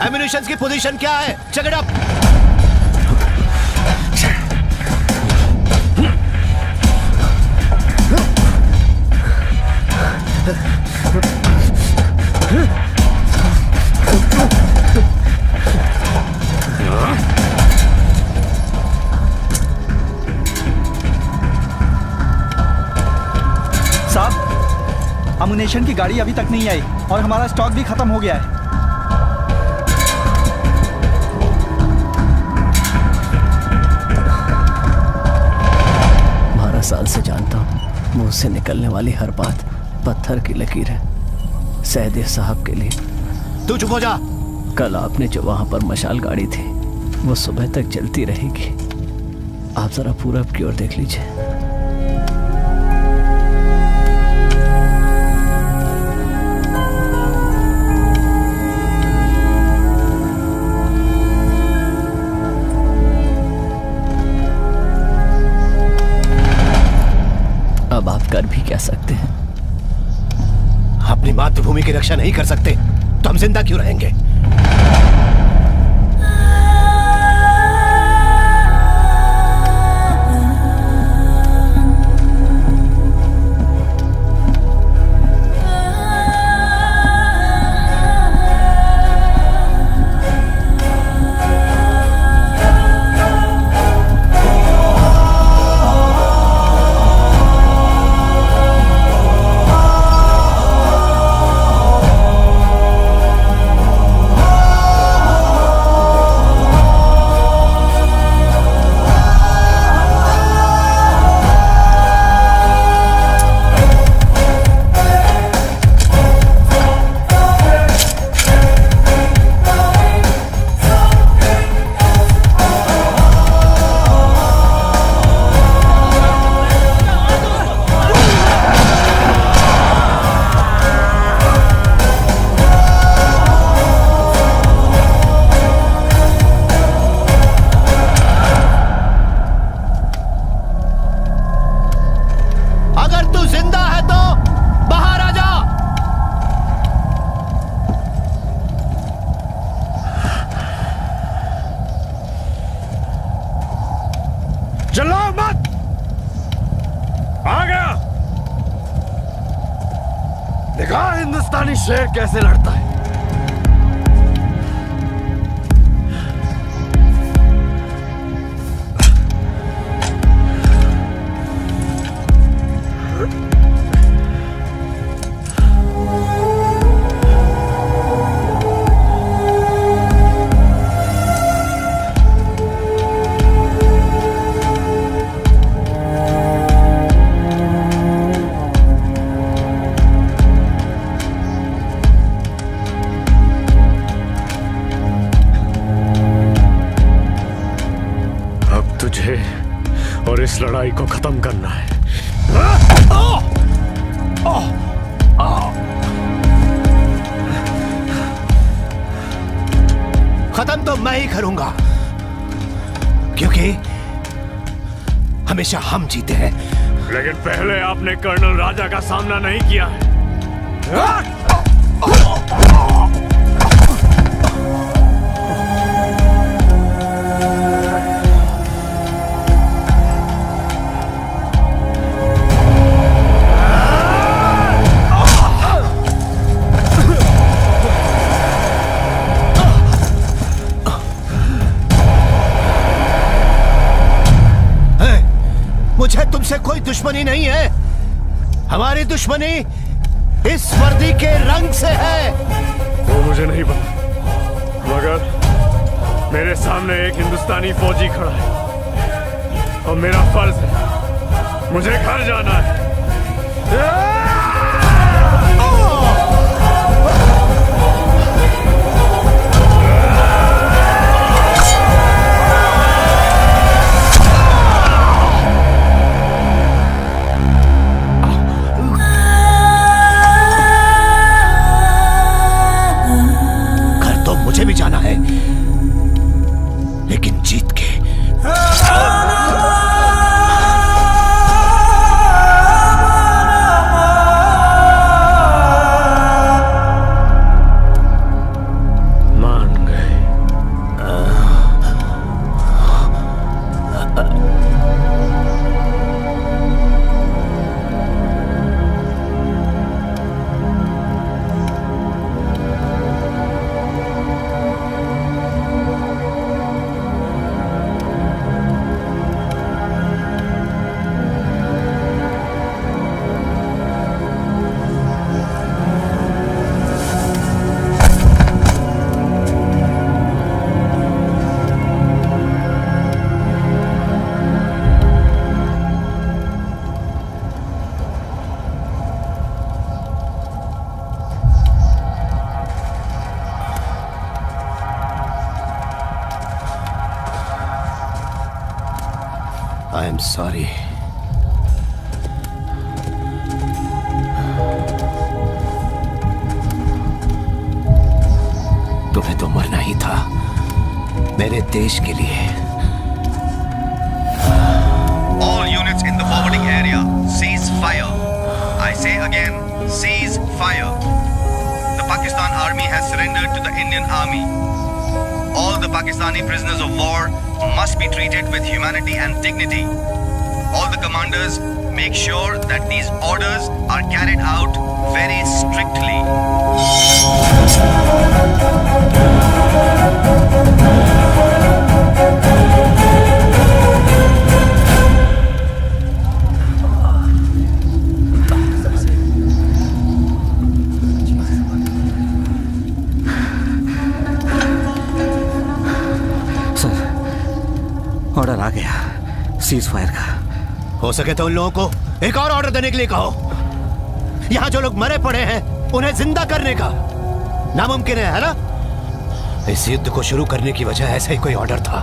एम्युनिशंस की पोजीशन क्या है? Check it up. साहब, अम्युनिशन की गाड़ी अभी तक नहीं आई और हमारा स्टॉक भी खत्म हो गया है। 12 साल से जानता हूँ, मुंह से निकलने वाली हर बात पत्थर की लकीर है। सहदेव साहब के लिए। तू चुप हो जा। कल आपने जो वहां पर मशाल गाड़ी थी, वो सुबह तक जलती रहेगी। आप जरा पूरब की ओर देख लीजिए। अब आप कर भी क्या सकते हैं? अपनी मातृभूमि की रक्षा नहीं कर सकते तो हम जिंदा क्यों रहेंगे? चिल्लाओ मत। आ गया। देखा हिंदुस्तानी शेर कैसे लड़ता है। और इस लड़ाई को खत्म करना है। खत्म तो मैं ही करूंगा, क्योंकि हमेशा हम जीते हैं। लेकिन पहले आपने कर्नल राजा का सामना नहीं किया है। मुझे तुमसे कोई दुश्मनी नहीं है। हमारी दुश्मनी इस वर्दी के रंग से है। वो मुझे नहीं पता, मगर मेरे सामने एक हिंदुस्तानी फौजी खड़ा है और मेरा फर्ज है, मुझे घर जाना है। मुझे भी जाना है, लेकिन जीत के। मान गए। I am sorry. तुम्हें तो मरना ही था मेरे देश के लिए। All units in the forwarding area, cease fire. I say again, cease fire. The Pakistan Army has surrendered to the Indian Army. All the Pakistani prisoners of war must be treated with humanity and dignity. All the commanders make sure that these orders are carried out very strictly. Order आ गया cease fire का। हो सके तो उन लोगों को एक और ऑर्डर देने के लिए कहो। यहाँ जो लोग मरे पड़े हैं उन्हें जिंदा करने का नामुमकिन है ना? इस युद्ध को शुरू करने की वजह ऐसा ही कोई ऑर्डर था।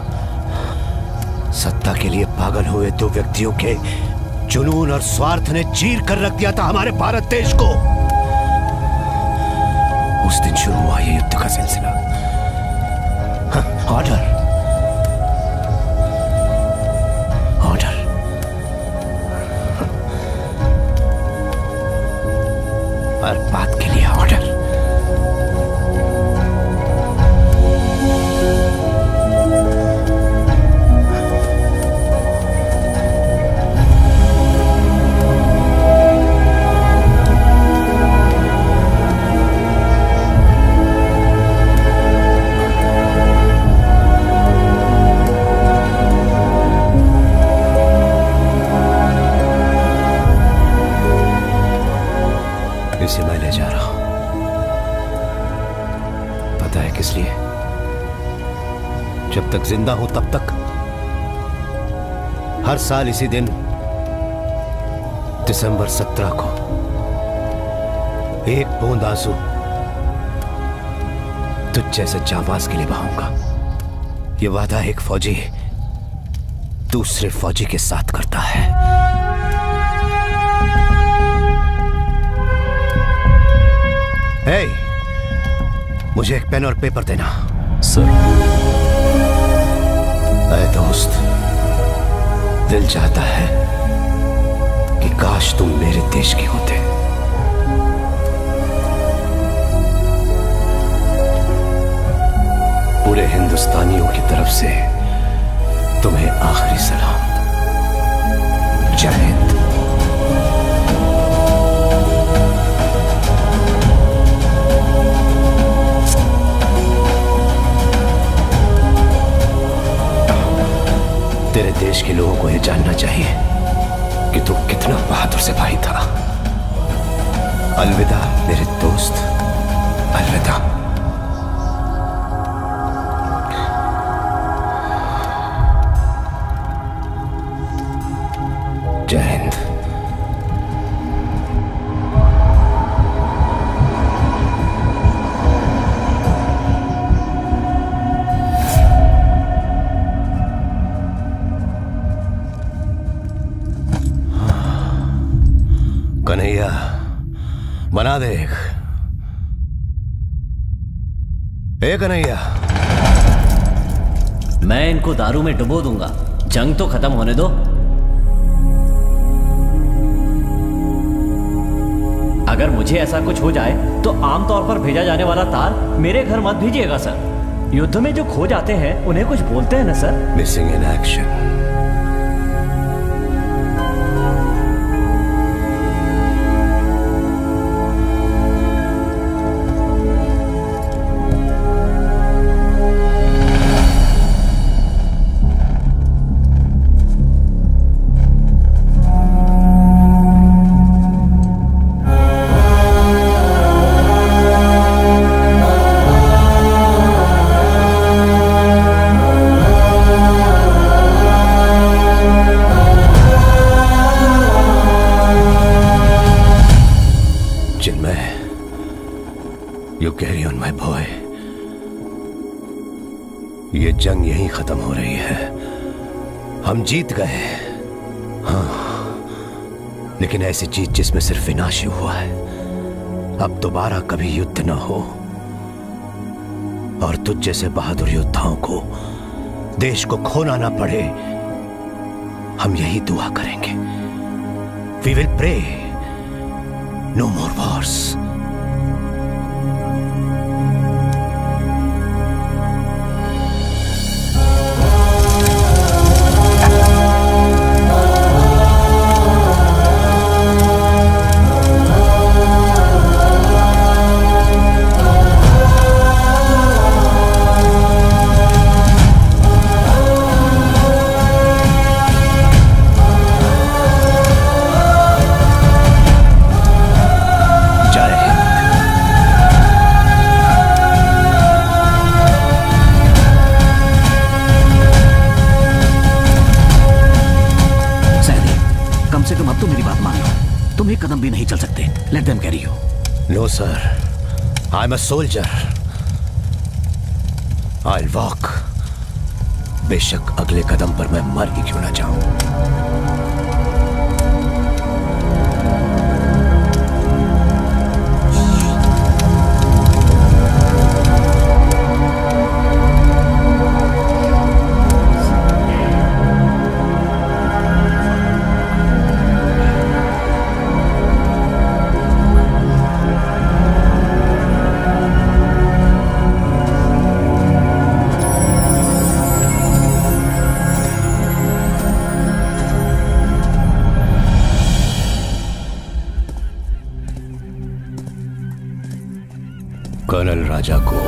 सत्ता के लिए पागल हुए दो व्यक्तियों के जुनून और स्वार्थ ने चीर कर रख दिया था हमारे भारत देश को। उस दिन शुरू हुआ ये युद्ध का सिलसिला। ऑर्डर हर बात के लिए ऑर्डर। इसे मैं ले जा रहा हूं। पता है किस लिए? जब तक जिंदा हूं तब तक हर साल इसी दिन दिसंबर 17 को एक बूंद आंसू तुझ जैसे जांबाज के लिए बहाऊंगा। ये वादा एक फौजी दूसरे फौजी के साथ करता है। हे, मुझे एक पेन और पेपर देना। सर। अरे दोस्त, दिल चाहता है कि काश तुम मेरे देश के होते। पूरे हिंदुस्तानियों की तरफ से तुम्हें आखिरी सलाम। जय हिंद। तेरे देश के लोगों को यह जानना चाहिए कि तू कितना बहादुर सिपाही था। अलविदा मेरे दोस्त, अलविदा। जय हिंद। कन्हैया, बना दे एक। कन्हैया, मैं इनको दारू में डुबो दूंगा। जंग तो खत्म होने दो। अगर मुझे ऐसा कुछ हो जाए तो आमतौर पर भेजा जाने वाला तार मेरे घर मत भेजिएगा सर। युद्ध में जो खो जाते हैं उन्हें कुछ बोलते हैं ना सर। Missing in action. ये जंग यहीं खत्म हो रही है। हम जीत गए, हाँ, लेकिन ऐसी जीत जिसमें सिर्फ विनाश ही हुआ है। अब दोबारा कभी युद्ध न हो और तुझ जैसे बहादुर योद्धाओं को देश को खोना ना पड़े, हम यही दुआ करेंगे। We will pray no more wars. कदम भी नहीं चल सकते। Let them carry you. No sir, I am a soldier. I will walk. बेशक अगले कदम पर मैं मर ही क्यों ना जाऊं। कर्नल राजा को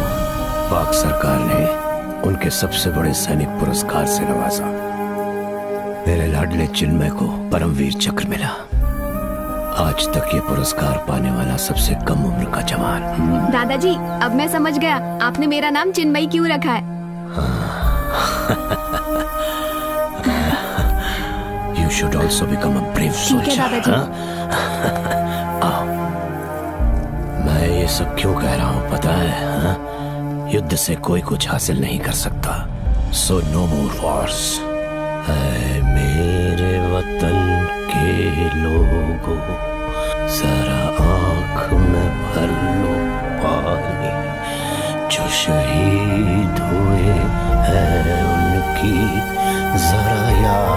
पाक सरकार ने उनके सबसे बड़े सैनिक पुरस्कार से नवाजा। मेरे लाडले चिन्मय को परमवीर चक्र मिला। आज तक ये पुरस्कार पाने वाला सबसे कम उम्र का जवान। दादाजी, अब मैं समझ गया आपने मेरा नाम चिन्मयी क्यों रखा है। You should also become a brave soldier. ठीक है दादाजी। आओ। मैं ये सब क्यों कह रहा हूँ पता है? हा? युद्ध से कोई कुछ हासिल नहीं कर सकता। So no more wars. ऐ मेरे वतन के लोगों, जरा आँख में भर लो पानी। जो शहीद हुए हैं उनकी जरा याद